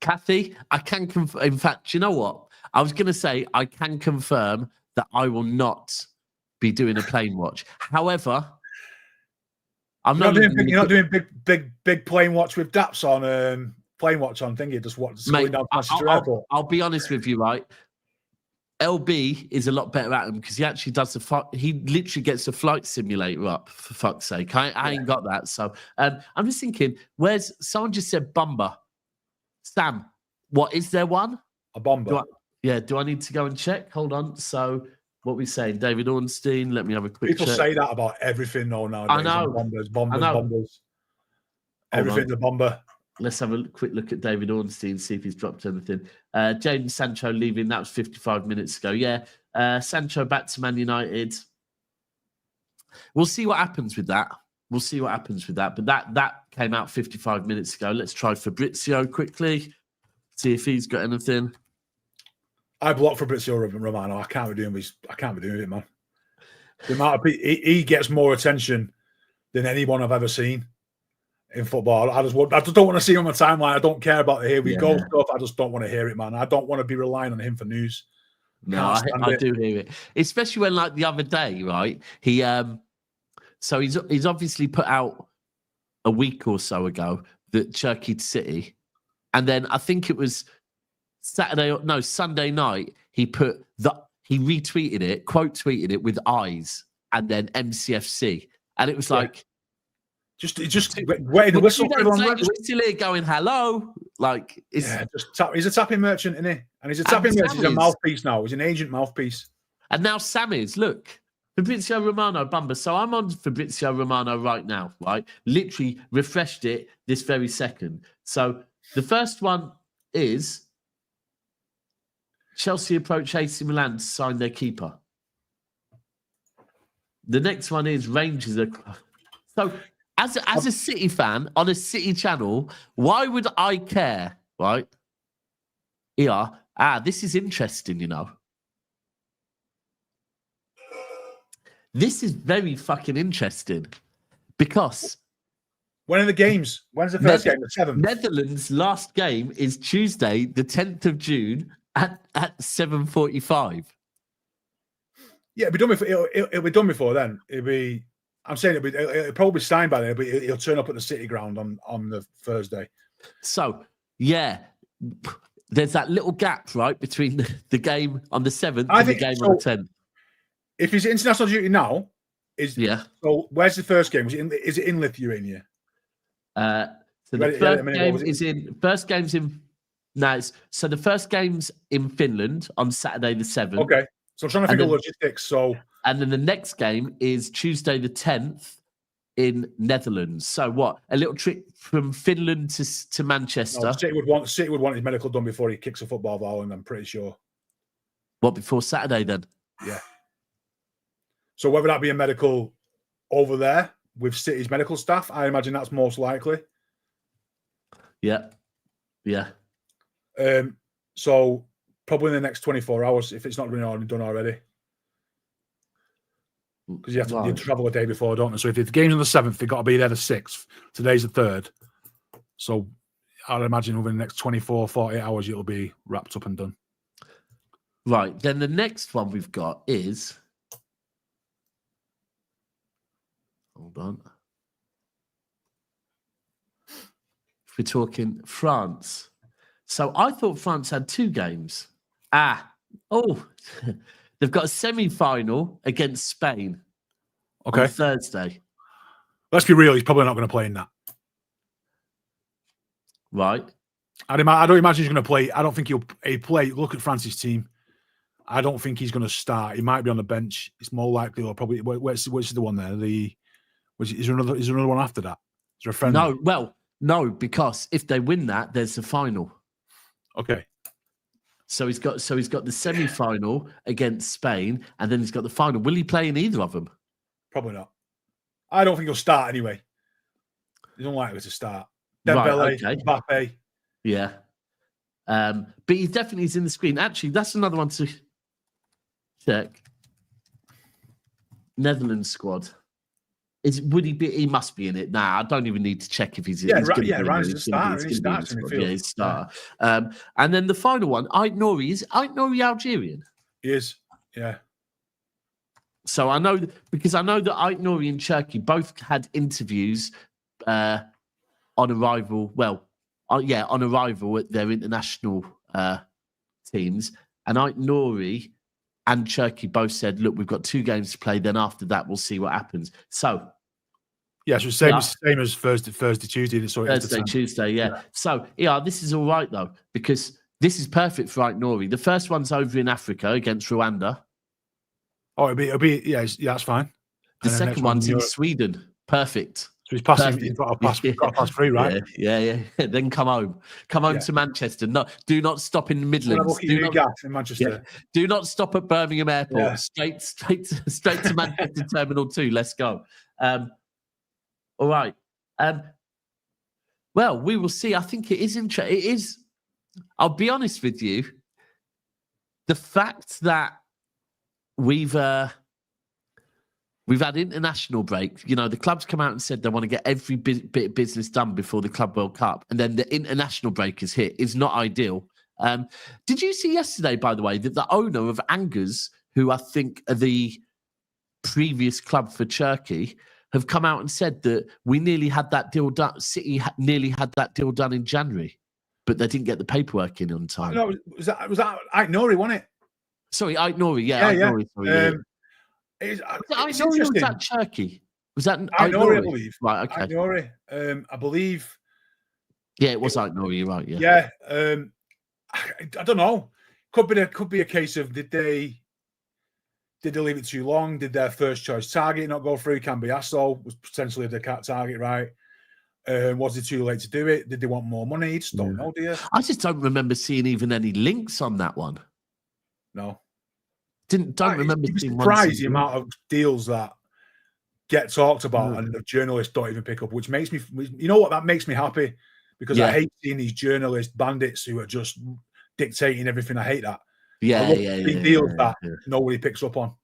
S4: Kathy, I can confirm. In fact, you know what? I was going to say I can confirm that I will not be doing a plane watch. However, you're
S5: not doing big plane watch with Daps on plane watch on thingy. Just going down Manchester Airport.
S4: I'll be honest with you, right? LB is a lot better at him because he actually does he literally gets the flight simulator up, for fuck's sake. I ain't got that. So I'm just thinking, someone just said Bumba. Sam, what is there one?
S5: A bomber.
S4: Do I need to go and check? Hold on. So what we saying? David Ornstein. Let me have a quick
S5: People
S4: check.
S5: say that about everything though nowadays.
S4: I know.
S5: Bombers. Everything's a bomber.
S4: Let's have a quick look at David Ornstein, see if he's dropped anything. Jadon Sancho leaving. That was 55 minutes ago. Yeah. Sancho back to Man United. We'll see what happens with that. But that came out 55 minutes ago. Let's try Fabrizio quickly. See if he's got anything.
S5: I blocked Fabrizio Romano. I can't be doing it, man. The amount of he gets more attention than anyone I've ever seen in football. I just don't want to see him on my timeline. I don't care about the here we go stuff. I just don't want to hear it, man. I don't want to be relying on him for news.
S4: No, I do hear it, especially when, like the other day, right? So he's obviously put out a week or so ago that Cherki City, and then I think it was Sunday night. He retweeted it, quote tweeted it with eyes, and then MCFC, and it was like,
S5: just waiting the whistle.
S4: We're still here going hello, like it's
S5: he's a tapping merchant, isn't he? And he's a tapping merchant. He's a mouthpiece now. He's an agent mouthpiece.
S4: And now Sam is look. Fabrizio Romano Bumba. So I'm on Fabrizio Romano right now, right? Literally refreshed it this very second. So the first one is Chelsea approach AC Milan to sign their keeper. The next one is Rangers. So as a City fan on a City channel, why would I care, right? Yeah. This is interesting, you know. This is very fucking interesting because
S5: when are the games? When's the first game? The 7th.
S4: Netherlands' last game is Tuesday, the 10th of June at 7:45.
S5: Yeah, it'll be done before then. I'm saying it'll probably be signed by then, but it'll turn up at the City ground on the Thursday.
S4: So yeah, there's that little gap right between the game on the 7th and the game on the 10th.
S5: If he's international duty now, so where's the first game? Is it in Lithuania?
S4: So the first game's in. No, so the first game's in Finland on Saturday the 7th.
S5: Okay, so I'm trying to think of logistics.
S4: And then the next game is Tuesday the 10th in Netherlands. So what? A little trip from Finland to Manchester.
S5: No, City would want his medical done before he kicks a football ball, and I'm pretty sure.
S4: What, before Saturday then?
S5: Yeah. So whether that be a medical over there with City's medical staff, I imagine that's most likely.
S4: Yeah. Yeah.
S5: So probably in the next 24 hours, if it's not been done already. Because you have to travel a day before, don't you? So if the game's on the 7th, they've got to be there the 6th. Today's the 3rd. So I'd imagine within the next 24, 48 hours, it'll be wrapped up and done.
S4: Right. Then the next one we've got is... Hold on. If we're talking France. So I thought France had 2 games. They've got a semi-final against Spain on Thursday.
S5: Let's be real, he's probably not going to play in that.
S4: Right.
S5: I don't imagine he's going to play. I don't think he'll play. Look at France's team. I don't think he's going to start. He might be on the bench. It's more likely, or probably. Where's the one there? Is there another one after that? Is there a friend?
S4: No. Well, no, because if they win that, there's the final.
S5: Okay.
S4: So he's got the semi-final against Spain, and then he's got the final. Will he play in either of them?
S5: Probably not. I don't think he'll start anyway. He's unlikely to start. Dembele, Mbappe.
S4: Yeah. But he definitely is in the screen. Actually, that's another one to check. Netherlands squad. Would he be? He must be in it. Nah, I don't even need to check if he's in.
S5: Ryan's the starter. He starts in midfield.
S4: Yeah, he's starter. And then the final one, Ait-Nouri. Is Ait-Nouri Algerian?
S5: He is. Yeah.
S4: So I know that Ait-Nouri and Cherki both had interviews on arrival. Well, on arrival at their international teams, and Ait-Nouri and Cherki both said, "Look, we've got 2 games to play. Then after that, we'll see what happens." So,
S5: yeah, so same as Thursday, Tuesday. So
S4: Thursday, Tuesday, yeah. So, this is all right though, because this is perfect for Ait-Nouri. The first one's over in Africa against Rwanda.
S5: Oh, it'll be that's fine.
S4: The second one's in Sweden. Perfect.
S5: So he's passing. He's got to pass through, right?
S4: Yeah. Then come home. Come home to Manchester. No, do not stop in the Midlands.
S5: In Manchester.
S4: Yeah. Do not stop at Birmingham Airport. Yeah. Straight to Manchester Terminal 2. Let's go. All right. Well, we will see. I think it is interesting. It is. I'll be honest with you. The fact that we've had international break. You know, the clubs come out and said they want to get every bit of business done before the Club World Cup, and then the international break is hit. Is not ideal. Did you see yesterday, by the way, that the owner of Angers, who I think are the previous club for Cherki, have come out and said that we nearly had that deal done. City nearly had that deal done in January, but they didn't get the paperwork in on time.
S5: No, was that Ait-Nouri, wasn't it?
S4: Sorry, Ait-Nouri. Yeah, Ait-Nouri. Sorry,
S5: It's
S4: Ait-Nouri, was that Cherki? Was that
S5: Ait-Nouri, I believe.
S4: Right, okay.
S5: Ait-Nouri, I believe.
S4: Yeah, it was Ait-Nouri, you're right, yeah.
S5: Yeah. I don't know. Could be a case of did they leave it too long? Did their first choice target not go through? Cambiasso was potentially the target, right? Was it too late to do it? Did they want more money? Just don't know, do you?
S4: I just don't remember seeing even any links on that one.
S5: No.
S4: Don't remember seeing one.
S5: Surprised the amount of deals that get talked about and the journalists don't even pick up, which makes me, you know what, that makes me happy, because I hate seeing these journalist bandits who are just dictating everything. I hate that. Deals that nobody picks up on.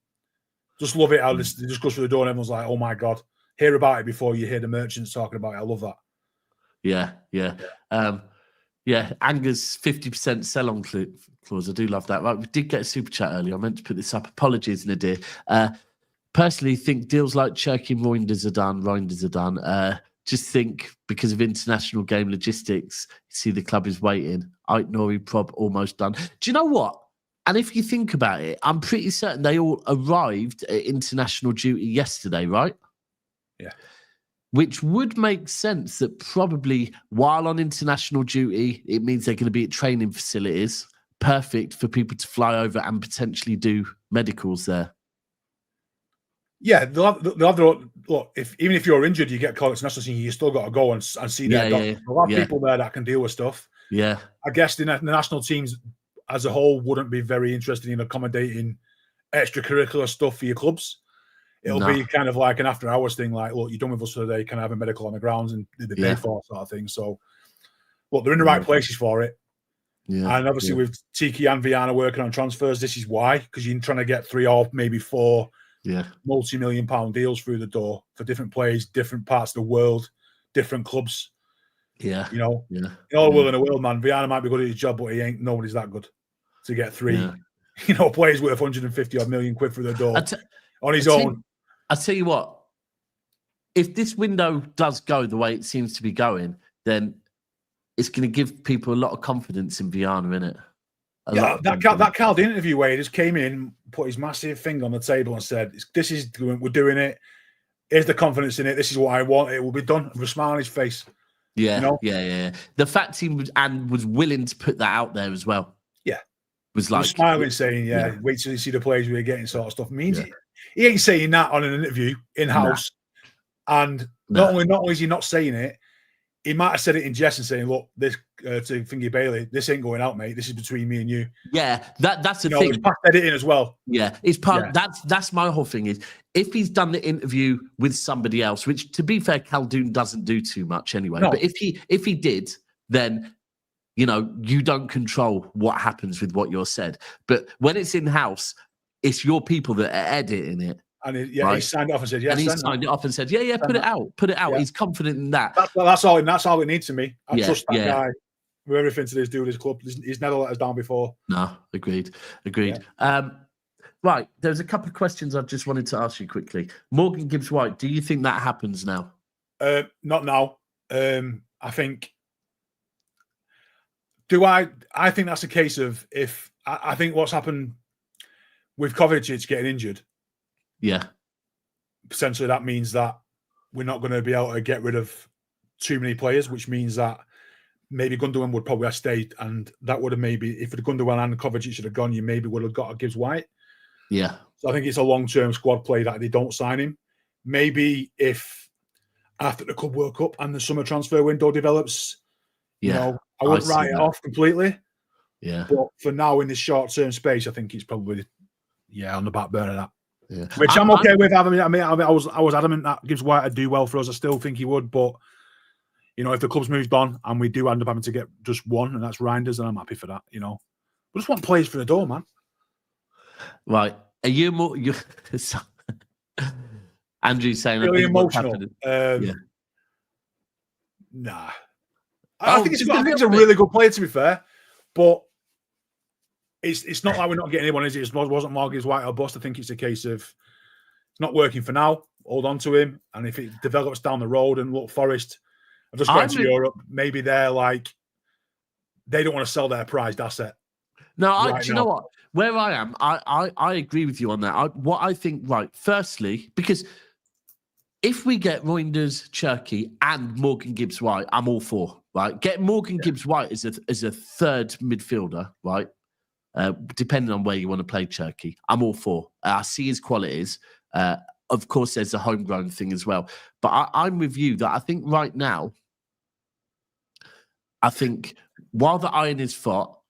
S5: Just love it how this just goes through the door and everyone's like, oh my God, hear about it before you hear the merchants talking about it. I love that.
S4: Yeah, Angers 50% sell-on clause. I do love that. Right, we did get a super chat earlier. I meant to put this up. Apologies, Nadir. Personally, think deals like Cherki and Reijnders are done. Just think because of international game logistics, you see the club is waiting. Ait-Nouri prob almost done. Do you know what? And if you think about it, I'm pretty certain they all arrived at international duty yesterday, right?
S5: Yeah.
S4: Which would make sense that probably while on international duty, it means they're going to be at training facilities. Perfect for people to fly over and potentially do medicals there.
S5: Yeah, they'll have look, even if you're injured, you get called to national team, you still got to go and see their doctor. There'll have people there that can deal with stuff.
S4: Yeah.
S5: I guess the national teams as a whole wouldn't be very interested in accommodating extracurricular stuff for your clubs. It'll be kind of like an after hours thing, like, look, you're done with us for the day, can I have a medical on the grounds and they pay for sort of thing. So, look, they're in the right places for it.
S4: Yeah.
S5: And obviously with Tiki and Viana working on transfers, this is why, because you're trying to get 3 or maybe 4 multi-million-pound deals through the door for different players, different parts of the world, different clubs.
S4: Yeah.
S5: You know,
S4: yeah.
S5: in all the world in the world, man, Viana might be good at his job, but he ain't nobody's that good to get 3, players worth 150 odd million quid through the door on his own.
S4: I'll tell you what, if this window does go the way it seems to be going, then it's going to give people a lot of confidence in Viana, innit?
S5: That Carl interview where he just came in, put his massive finger on the table and said, "This is we're doing it. Here's the confidence in it. This is what I want. It will be done." With a smile on his face.
S4: Yeah, yeah. The fact he was willing to put that out there as well.
S5: Yeah,
S4: was like
S5: smiling, saying, "Wait till you see the players we're getting," sort of stuff. Means he ain't saying that on an interview in house, and not only is he not saying it, he might have said it in jest and saying, "Look, this to Fingy Bailey, this ain't going out, mate. This is between me and you."
S4: Yeah, that's the thing.
S5: It's past editing as well.
S4: Yeah, it's part. That's my whole thing is if he's done the interview with somebody else, which to be fair, Khaldoon doesn't do too much anyway. No. But if he did, then you don't control what happens with what you're said. But when it's in house, it's your people that are editing it.
S5: And he signed it off and said, "Yes."
S4: And he signed it off and said, "Yeah, put it out. Yeah. He's confident in that.
S5: That's all it needs to me. I trust that guy with everything to do with his club. He's never let us down before.
S4: No, agreed. Yeah. Right, there's a couple of questions I just wanted to ask you quickly. Morgan Gibbs-White, do you think that happens now?
S5: Not now. I think. I think that's a case of if I think what's happened with Kovacic getting injured.
S4: Yeah.
S5: Potentially that means that we're not going to be able to get rid of too many players, which means that maybe Gundogan would probably have stayed, and that would have maybe, if the Gundogan and Kovacic should have gone, you maybe would have got a Gibbs-White.
S4: Yeah.
S5: So I think it's a long-term squad play that they don't sign him. Maybe if after the Club World Cup and the summer transfer window develops, I wouldn't write it off completely.
S4: Yeah.
S5: But for now, in this short-term space, I think it's probably, on the back burner that.
S4: Yeah.
S5: Which I'm okay with. I was adamant that Gibbs-White would do well for us. I still think he would, but if the club's moved on and we do end up having to get just one, and that's Reijnders, then I'm happy for that. We just want players for the door, man.
S4: Right? Are you more? Andrew's saying
S5: really emotional. Nah, I think he's a really good player, to be fair, but. It's not like we're not getting anyone, is it? It wasn't Morgan's White or bust. I think it's a case of it's not working for now. Hold on to him. And if it develops down the road, and look, Forest have just gone to Europe, maybe they're like, they don't want to sell their prized asset.
S4: No, do you know what? Where I am, I agree with you on that. What I think, right, firstly, because if we get Reijnders, Cherki, and Morgan Gibbs-White, I'm all for, right? Get Morgan Gibbs-White as a third midfielder, right? Depending on where you want to play Cherki, I'm all for. I see his qualities. Of course, there's a homegrown thing as well. But I'm with you that I think right now, while the iron is hot,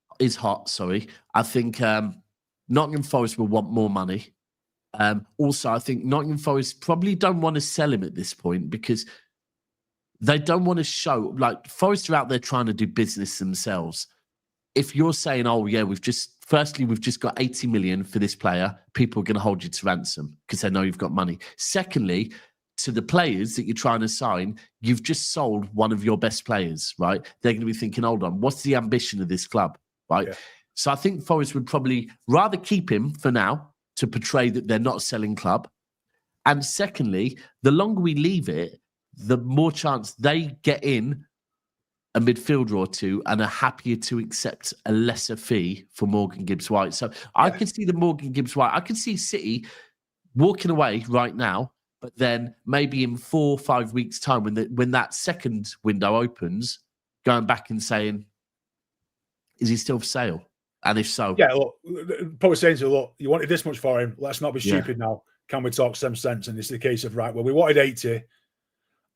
S4: I think Nottingham Forest will want more money. Also, I think Nottingham Forest probably don't want to sell him at this point because they don't want to show, like, Forest are out there trying to do business themselves. If you're saying, we've just got 80 million for this player, people are going to hold you to ransom because they know you've got money. Secondly, to the players that you're trying to sign, you've just sold one of your best players, right? They're going to be thinking, hold on, what's the ambition of this club, right? Yeah. So I think Forest would probably rather keep him for now to portray that they're not a selling club. And secondly, the longer we leave it, the more chance they get in a midfielder or two and are happier to accept a lesser fee for Morgan Gibbs-White. So I can see the Morgan Gibbs-White. I can see City walking away right now, but then maybe in 4 or 5 weeks' time, when that second window opens, going back and saying, is he still for sale? And if so...
S5: Yeah, look, probably saying to you, look, you wanted this much for him. Let's not be stupid now. Can we talk some sense? And it's the case of, right, well, we wanted 80.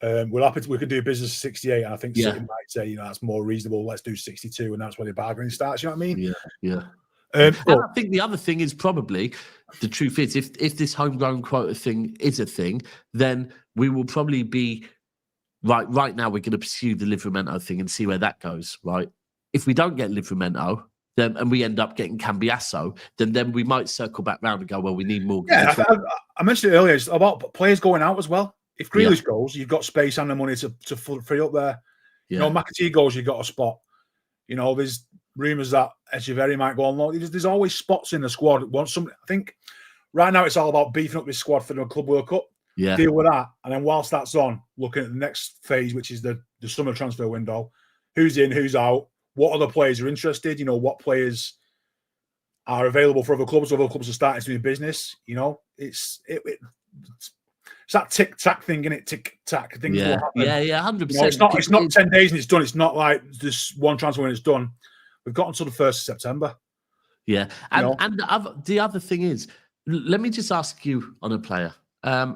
S5: We could do business 68, and I think City might say, that's more reasonable. Let's do 62, and that's where the bargaining starts. You know what I mean?
S4: Yeah. And I think the other thing is probably the truth is if this homegrown quota thing is a thing, then we will probably be right now. We're going to pursue the Livramento thing and see where that goes. Right? if we don't get Livramento, then and we end up getting Cambiasso, then we might circle back round and go, well, we need more.
S5: Yeah, I mentioned it earlier. It's about players going out as well. If Grealish goes, you've got space and the money to free up there.
S4: Yeah.
S5: You know, McAtee goes, you've got a spot. You know, there's rumours that Echeverri might go on loan. There's always spots in the squad. I think right now it's all about beefing up this squad for the Club World Cup.
S4: Yeah.
S5: Deal with that. And then whilst that's on, looking at the next phase, which is the summer transfer window, who's in, who's out, what other players are interested, you know, what players are available for other clubs are starting to do business. You know, it's that tick-tack thing, isn't it? Tick-tack thing.
S4: Yeah, 100%.
S5: You know, it's not 10 days and it's done. It's not like this one transfer when it's done. We've got until the 1st of September.
S4: Yeah. And the other thing is, let me just ask you on a player. I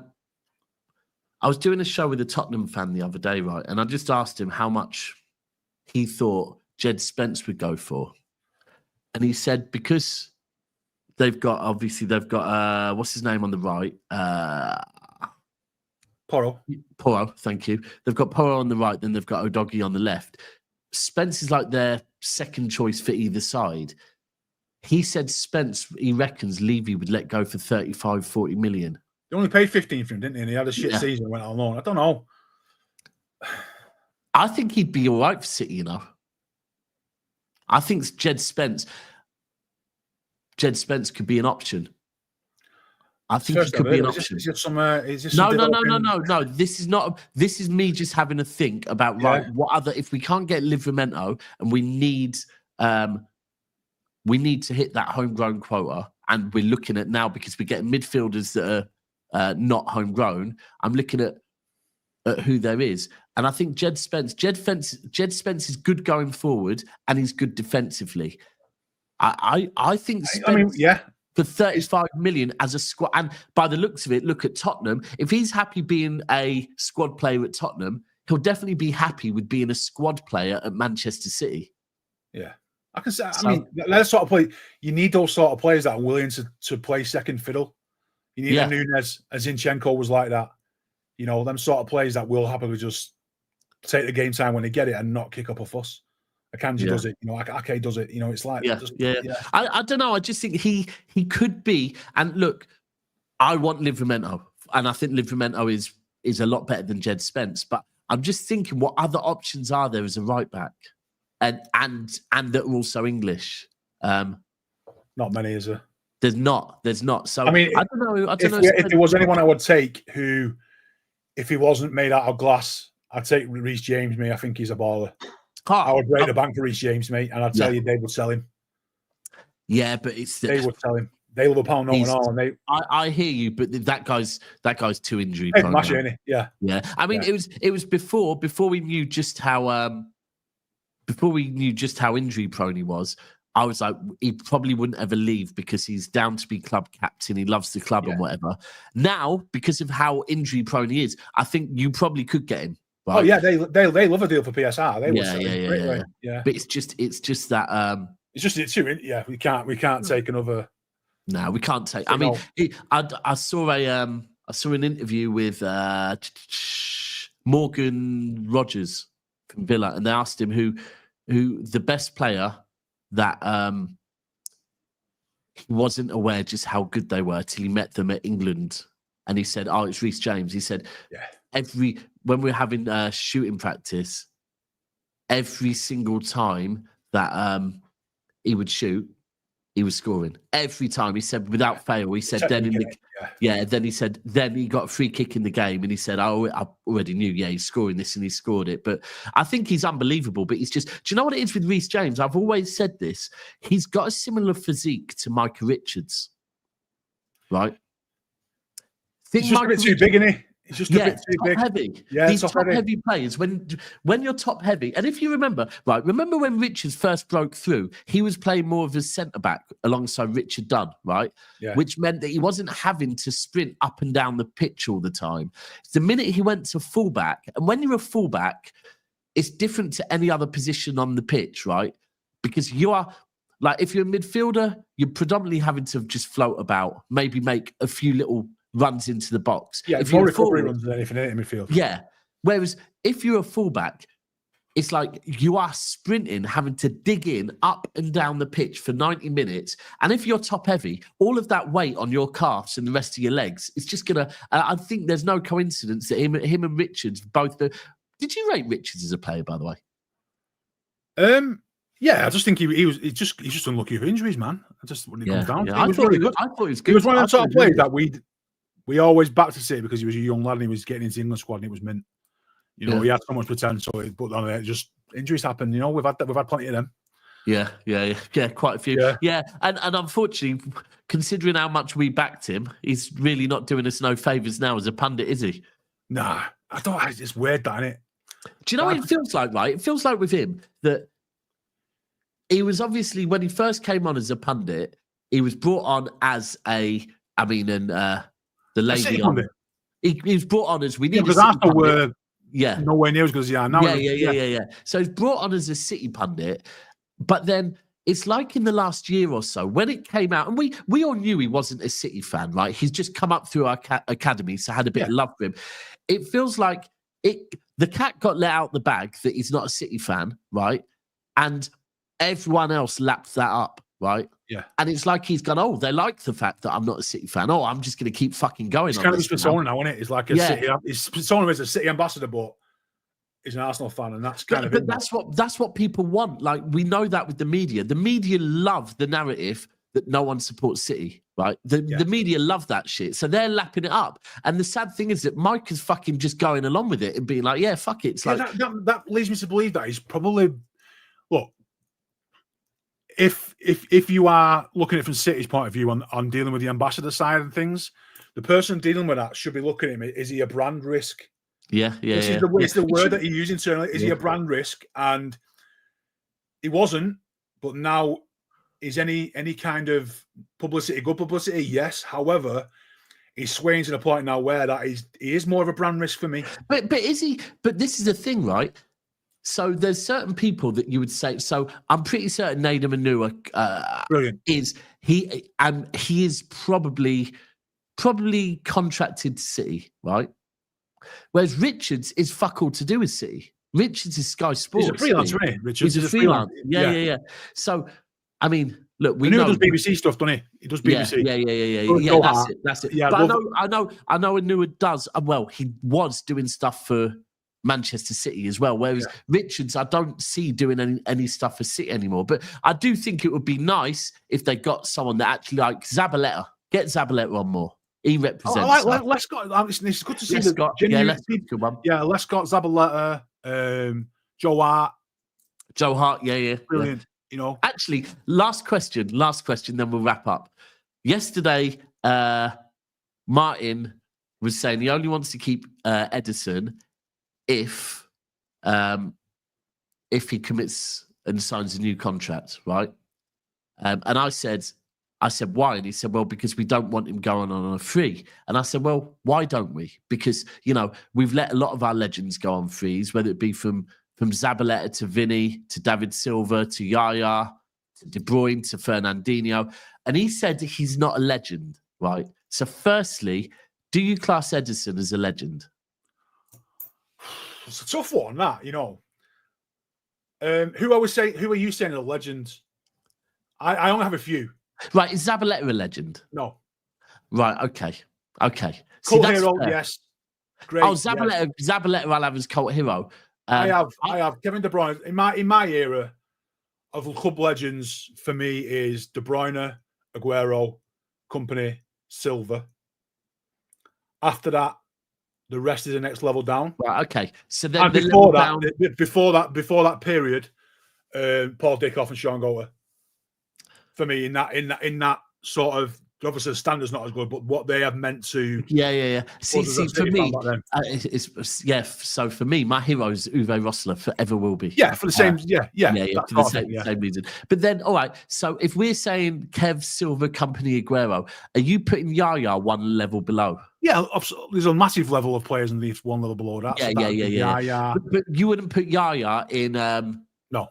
S4: was doing a show with a Tottenham fan the other day, right? And I just asked him how much he thought Jed Spence would go for. And he said, because they've got what's his name on the right? Porro, thank you. They've got Porro on the right, then they've got Udogie on the left. Spence is like their second choice for either side. He said Spence, he reckons Levy would let go for 35, 40 million.
S5: They only paid 15 for him, didn't they? And he had a shit season and went on loan. I don't know.
S4: I think he'd be all right for City, you know. I think Jed Spence could be an option. I think he could be an option. No. This is not. This is me just having a think about what other. If we can't get Livramento and we need to hit that homegrown quota, and we're looking at now because we're getting midfielders that are not homegrown. I'm looking at who there is, and I think Jed Spence is good going forward, and he's good defensively. I think Spence, for 35 million as a squad, and by the looks of it, look at Tottenham. If he's happy being a squad player at Tottenham, he'll definitely be happy with being a squad player at Manchester City.
S5: Yeah, I can say. I mean, that sort of play. You need those sort of players that are willing to play second fiddle. You need a Nunez, a Zinchenko was like that. You know, them sort of players that will happily just take the game time when they get it and not kick up a fuss. Akanji does it, you know, Ake does it, you know, it's like... I don't know, I just think he could be... And look, I want Livramento, and I think Livramento is a lot better than Jed Spence, but I'm just thinking what other options are there as a right-back? And that are also English. Not many, is there?
S4: There's not. So, I mean, I don't know.
S5: If there was anyone I would take who, if he wasn't made out of glass, I'd take Reece James, mate. I think he's a baller. I would break the bank for Reece James, mate, and I'd tell you they would sell him.
S4: Yeah, but they
S5: would sell him. They love a pound note and all. And
S4: I hear you, but that guy's too injury prone.
S5: Yeah.
S4: I mean, it was before we knew just how injury prone he was. I was like, he probably wouldn't ever leave because he's down to be club captain. He loves the club and whatever. Now, because of how injury prone he is, I think you probably could get him. Right?
S5: Oh yeah, they love a deal for PSR. They
S4: yeah. But it's just that
S5: it's just too. Yeah, we can't take another.
S4: No, we can't take. I mean, I saw an interview with Morgan Rogers from Villa, and they asked him who the best player that he wasn't aware just how good they were till he met them at England, and he said, "Oh, it's Reece James." He said, when we're having shooting practice, every single time that he would shoot, he was scoring. Every time, he said, without fail. He said, then he said, then he got a free kick in the game, and he said, "Oh, I already knew, he's scoring this," and he scored it. But I think he's unbelievable. But he's just, do you know what it is with Reece James? I've always said this. He's got a similar physique to Micah Richards, right?
S5: He's just a bit too big, isn't he? He's just a bit too big.
S4: Heavy. Yeah, these top-heavy players, when you're top-heavy, and if you remember when Richards first broke through, he was playing more of a centre-back alongside Richard Dunn, right? Yeah. Which meant that he wasn't having to sprint up and down the pitch all the time. The minute he went to full-back, and when you're a full-back, it's different to any other position on the pitch, right? Because you are... Like, if you're a midfielder, you're predominantly having to just float about, maybe make a few little runs into the box.
S5: Yeah,
S4: if
S5: more
S4: you're
S5: recovery runs than anything in midfield.
S4: Yeah. Whereas if you're a fullback, it's like you are sprinting, having to dig in up and down the pitch for 90 minutes. And if you're top heavy, all of that weight on your calves and the rest of your legs, it's just going to, I think there's no coincidence that him and Richards both. Did you rate Richards as a player, by the way?
S5: Yeah, I just think he's just unlucky with injuries, man. When it comes down to it,
S4: I
S5: was
S4: thought
S5: really good.
S4: I thought he was good.
S5: He was one of the sort of players that we always backed to see because he was a young lad and he was getting into the England squad and he was mint. You know, he had so much potential, but on it, just injuries happen. You know, we've had plenty of them.
S4: Yeah, quite a few. Yeah, and unfortunately, considering how much we backed him, he's really not doing us no favours now as a pundit, is he?
S5: Nah, I don't. It's weird, that, isn't it?
S4: Do you know what it feels like? Right, it feels like with him that he was obviously when he first came on as a pundit, he was brought on as the lady on. He was brought on as we need
S5: because Arsenal were.
S4: Yeah,
S5: nowhere near as good as now.
S4: Yeah. So he's brought on as a City pundit, but then it's like in the last year or so when it came out, and we all knew he wasn't a City fan, right? He's just come up through our academy, so had a bit of love for him. It feels like the cat got let out the bag that he's not a City fan, right? And everyone else lapped that up, right?
S5: Yeah.
S4: And it's like he's gone, oh, they like the fact that I'm not a City fan. Oh, I'm just going to keep fucking going.
S5: It's kind of his persona now, isn't it? It's like his persona is a City ambassador, but he's an Arsenal fan, and that's kind of.
S4: But that's what people want. Like we know that with the media. The media love the narrative that no one supports City, right? The media love that shit, so they're lapping it up. And the sad thing is that Mike is fucking just going along with it and being like, yeah, fuck it. It's like
S5: that leads me to believe that he's probably look. If you are looking at it from City's point of view on dealing with the ambassador side of things, the person dealing with that should be looking at him. Is he a brand risk? It's the word that he used internally. Is he a brand risk? And he wasn't, but now is any kind of publicity good publicity? Yes. However, he's swaying to the point now where he is more of a brand risk for me.
S4: But is he? But this is the thing, right? So there's certain people that you would say. So I'm pretty certain
S5: brilliant
S4: is he, and he is probably contracted to City, right? Whereas Richards is fuck all to do with City. Richards is Sky Sports.
S5: He's a freelancer, isn't he? Richards
S4: is a freelancer. Yeah. So I mean, look, we know
S5: he does BBC stuff, doesn't he? He does BBC.
S4: Yeah. That's it. Yeah, but I know Ait-Nouri does. Well, he was doing stuff for Manchester City as well, whereas Richards I don't see doing any stuff for City anymore. But I do think it would be nice if they got someone that actually like Zabaleta. Get Zabaleta on more. He represents.
S5: Lescott. It's good to see
S4: Lescott.
S5: the
S4: good one.
S5: Yeah, Lescott, Zabaleta, Joe Hart.
S4: Yeah.
S5: Brilliant. You know.
S4: Actually, last question, then we'll wrap up. Yesterday, Martin was saying he only wants to keep Ederson if he commits and signs a new contract, right? And I said, why? And he said, well, because we don't want him going on a free. And I said, well, why don't we? Because, you know, we've let a lot of our legends go on frees, whether it be from Zabaleta to Vinny, to David Silva, to Yaya, to De Bruyne, to Fernandinho. And he said he's not a legend, right? So firstly, do you class Ederson as a legend?
S5: It's a tough one, that, you know. Who are you saying are the legends? I only have a few.
S4: Right, is Zabaleta a legend?
S5: No.
S4: Right, okay.
S5: Cult hero, yes. Great.
S4: Oh, Zabaleta I'll have as cult hero.
S5: I have Kevin De Bruyne. In my era of club legends, for me, is De Bruyne, Aguero, Company, Silva. After that, the rest is the next level down.
S4: Right, okay. So then
S5: before that period, Paul Dickoff and Sean Goater. For me, in that sort of, obviously the standard's not as good, but what they have meant to.
S4: Yeah. See, for me, so for me, my hero is Uwe Rosler, forever will be.
S5: Yeah, for the same,
S4: for the same reason. But then, all right, so if we're saying Kev, Silva, Company, Aguero, are you putting Yaya one level below?
S5: Yeah, there's a massive level of players in least one level below that.
S4: Yeah. Yaya. But you wouldn't put Yaya in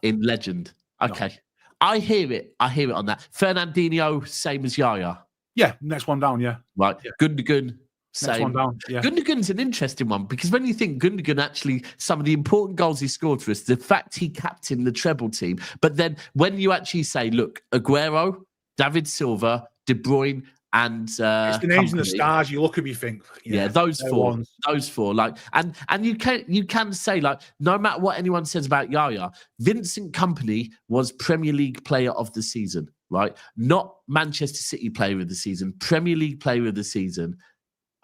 S4: in legend. Okay. No. I hear it on that. Fernandinho, same as Yaya.
S5: Yeah, next one down, yeah.
S4: Right. Yeah. Gundogan,
S5: Next one down. Yeah.
S4: Gundogan's an interesting one because when you think Gundogan actually, some of the important goals he scored for us, the fact he captained the treble team, but then when you actually say, look, Aguero, David Silva, De Bruyne, and
S5: it's the names and the stars. You look at me, think,
S4: those four, like, and you can say, like, no matter what anyone says about Yaya, Vincent Kompany was Premier League Player of the Season, right? Not Manchester City Player of the Season, Premier League Player of the Season.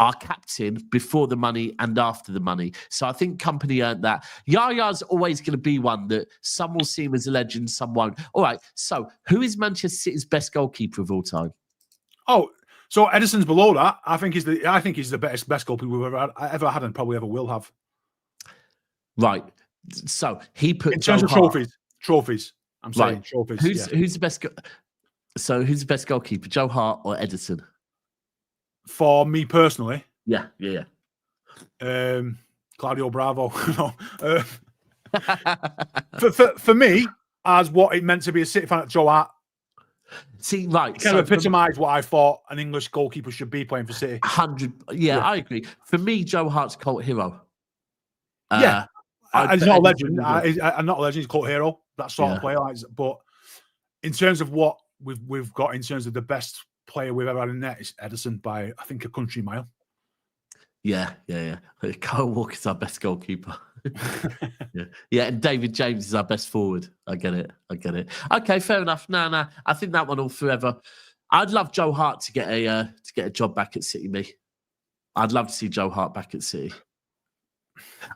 S4: Our captain before the money and after the money. So I think Kompany earned that. Yaya's always going to be one that some will see him as a legend, some won't. All right, so who is Manchester City's best goalkeeper of all time?
S5: Oh, so Ederson's below that. I think he's the best goalkeeper we've ever had and probably ever will have.
S4: Right. So he put
S5: in terms of trophies. I'm saying
S4: right.
S5: trophies.
S4: Who's the best? Who's the best goalkeeper, Joe Hart or Ederson?
S5: For me personally,
S4: yeah.
S5: Claudio Bravo. for me, as what it meant to be a City fan at Joe Hart.
S4: See, right.
S5: It kind of epitomised what I thought an English goalkeeper should be playing for City.
S4: 100. Yeah, I agree. For me, Joe Hart's cult hero.
S5: He's not a legend. I'm not a legend. He's a cult hero. That sort of player. But in terms of what we've got in terms of the best player we've ever had in net, is Ederson by, I think, a country mile. Yeah.
S4: Kyle Walker's our best goalkeeper. yeah, and David James is our best forward. I get it. Okay, fair enough. No, I think that one all forever. I'd love Joe Hart to get a job back at City. I'd love to see Joe Hart back at City.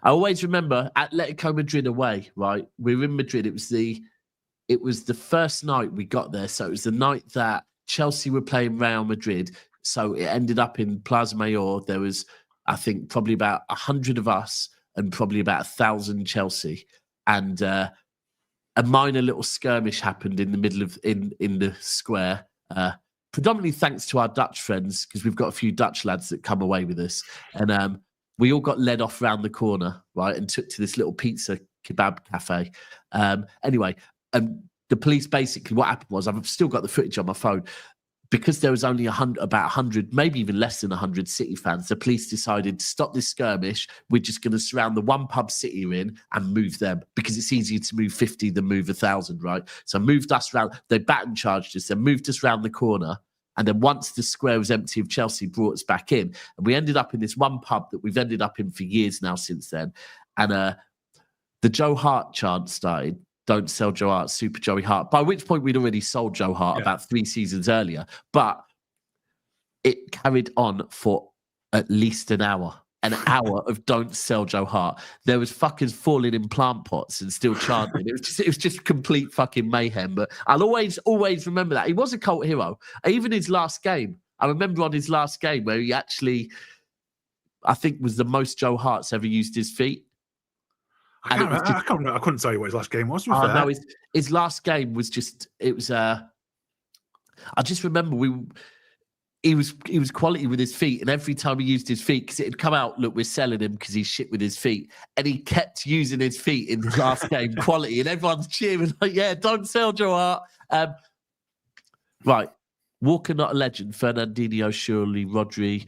S4: I always remember Atletico Madrid away. Right, we were in Madrid. It was the first night we got there, so it was the night that Chelsea were playing Real Madrid. So it ended up in Plaza Mayor. There was, I think, probably about 100 of us and probably about 1,000 Chelsea. And a minor little skirmish happened in the middle of in the square, predominantly thanks to our Dutch friends, because we've got a few Dutch lads that come away with us. And we all got led off round the corner, right, and took to this little pizza kebab cafe. Anyway, the police basically, what happened was, I've still got the footage on my phone, because there was only about 100, maybe even less than 100 City fans. The police decided to stop this skirmish. We're just going to surround the one pub City are in and move them, because it's easier to move 50 than move 1,000, right? So moved us around. They baton charged us. They moved us around the corner. And then once the square was empty of Chelsea, brought us back in. And we ended up in this one pub that we've ended up in for years now since then. And the Joe Hart chant started. Don't sell Joe Hart, Super Joey Hart. By which point we'd already sold Joe Hart about 3 seasons earlier. But it carried on for at least an hour of don't sell Joe Hart. There was fuckers falling in plant pots and still chanting. It was just complete fucking mayhem. But I'll always remember that. He was a cult hero. Even his last game, I remember on his last game where he actually, I think, was the most Joe Hart's ever used his feet.
S5: I couldn't tell you what his last game was.
S4: No, his last game was just, it was, I just remember he was quality with his feet, and every time he used his feet, because it had come out, look, we're selling him because he's shit with his feet, and he kept using his feet in his last game, quality, and everyone's cheering like, yeah, don't sell Joe Hart. Right, Walker not a legend, Fernandinho surely, Rodri.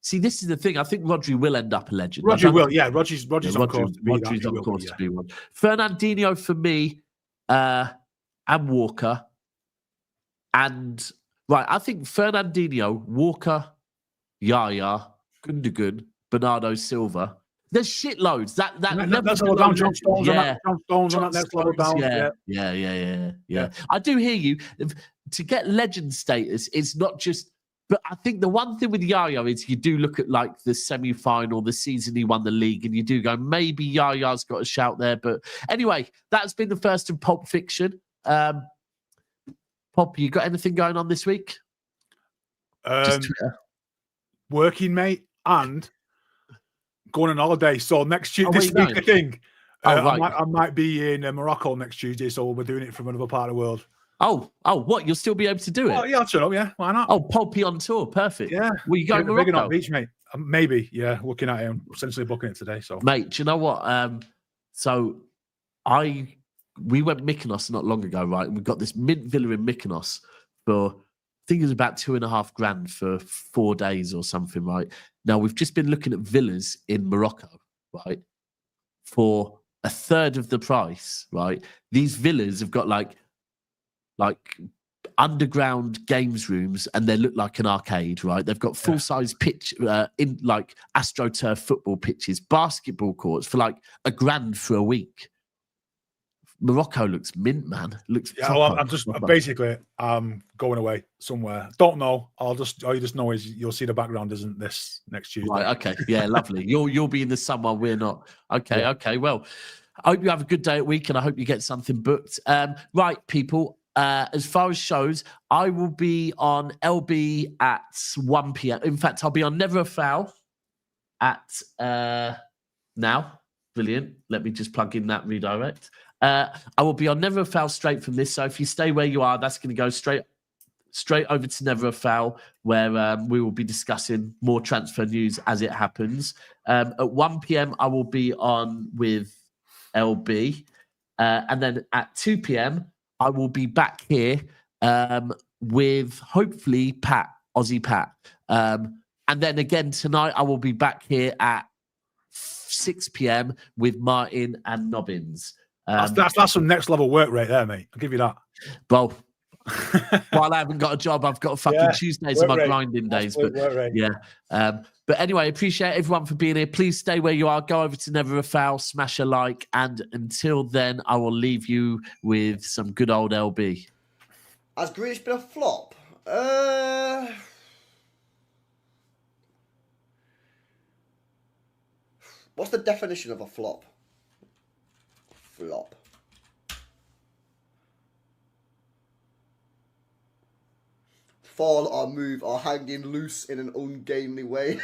S4: See, this is the thing. I think Rodri will end up a legend.
S5: Rodri will, yeah. Rodri's on course to be that.
S4: Rodri's on course to be one. Fernandinho for me, and Walker, and right, I think Fernandinho, Walker, Yaya, Gundogan, Bernardo Silva. There's shitloads. That's
S5: level down. John Stones on that. John Stones on that next level down.
S4: Yeah. I do hear you. To get legend status, it's not just. But I think the one thing with Yaya is you do look at like the semi-final, the season he won the league, and you do go, maybe Yaya's got a shout there. But anyway, that's been the first of Pulp Fiction. Pop, you got anything going on this week?
S5: Just working, mate, and going on holiday. So next Tuesday, this week, I think. Right. I might be in Morocco next Tuesday, so we're doing it from another part of the world.
S4: Oh, what? You'll still be able to do it?
S5: Oh, yeah, I'll turn up, yeah. Why not?
S4: Oh, Pulpy on tour. Perfect.
S5: Yeah.
S4: Well, you going to Morocco?
S5: Big enough beach, mate. Maybe, yeah. Looking at it. I'm essentially booking it today. So,
S4: mate, do you know what? We went Mykonos not long ago, right? And we got this mint villa in Mykonos for, I think it was about $2,500 for 4 days or something, right? Now, we've just been looking at villas in Morocco, right? For a third of the price, right? These villas have got like underground games rooms, and they look like an arcade, right? They've got full-size pitch in like AstroTurf football pitches, basketball courts for like $1,000 for a week. Morocco looks mint, man. Looks
S5: well, I'm just basically going away somewhere. Don't know. All you just know is you'll see the background isn't this next Tuesday.
S4: Right, okay. Yeah, lovely. You'll be in the sun while we're not. Okay, okay. Well, I hope you have a good day at week, and I hope you get something booked. Right, people. As far as shows, I will be on LB at 1 p.m. In fact, I'll be on Never a Foul at now. Brilliant. Let me just plug in that redirect. I will be on Never a Foul straight from this. So if you stay where you are, that's going to go straight over to Never a Foul, where we will be discussing more transfer news as it happens. At 1 p.m, I will be on with LB. And then at 2 p.m, I will be back here with hopefully Pat, Aussie Pat. And then again tonight, I will be back here at 6 p.m. with Martin and Nobbins.
S5: That's some next level work right there, mate. I'll give you that.
S4: Well, while I haven't got a job, I've got fucking Tuesdays are my grinding days. But but anyway, appreciate everyone for being here. Please stay where you are. Go over to Never a Foul, smash a like, and until then, I will leave you with some good old LB.
S6: Has Grealish been a flop? What's the definition of a flop? Flop. Fall or move or hanging loose in an ungainly way.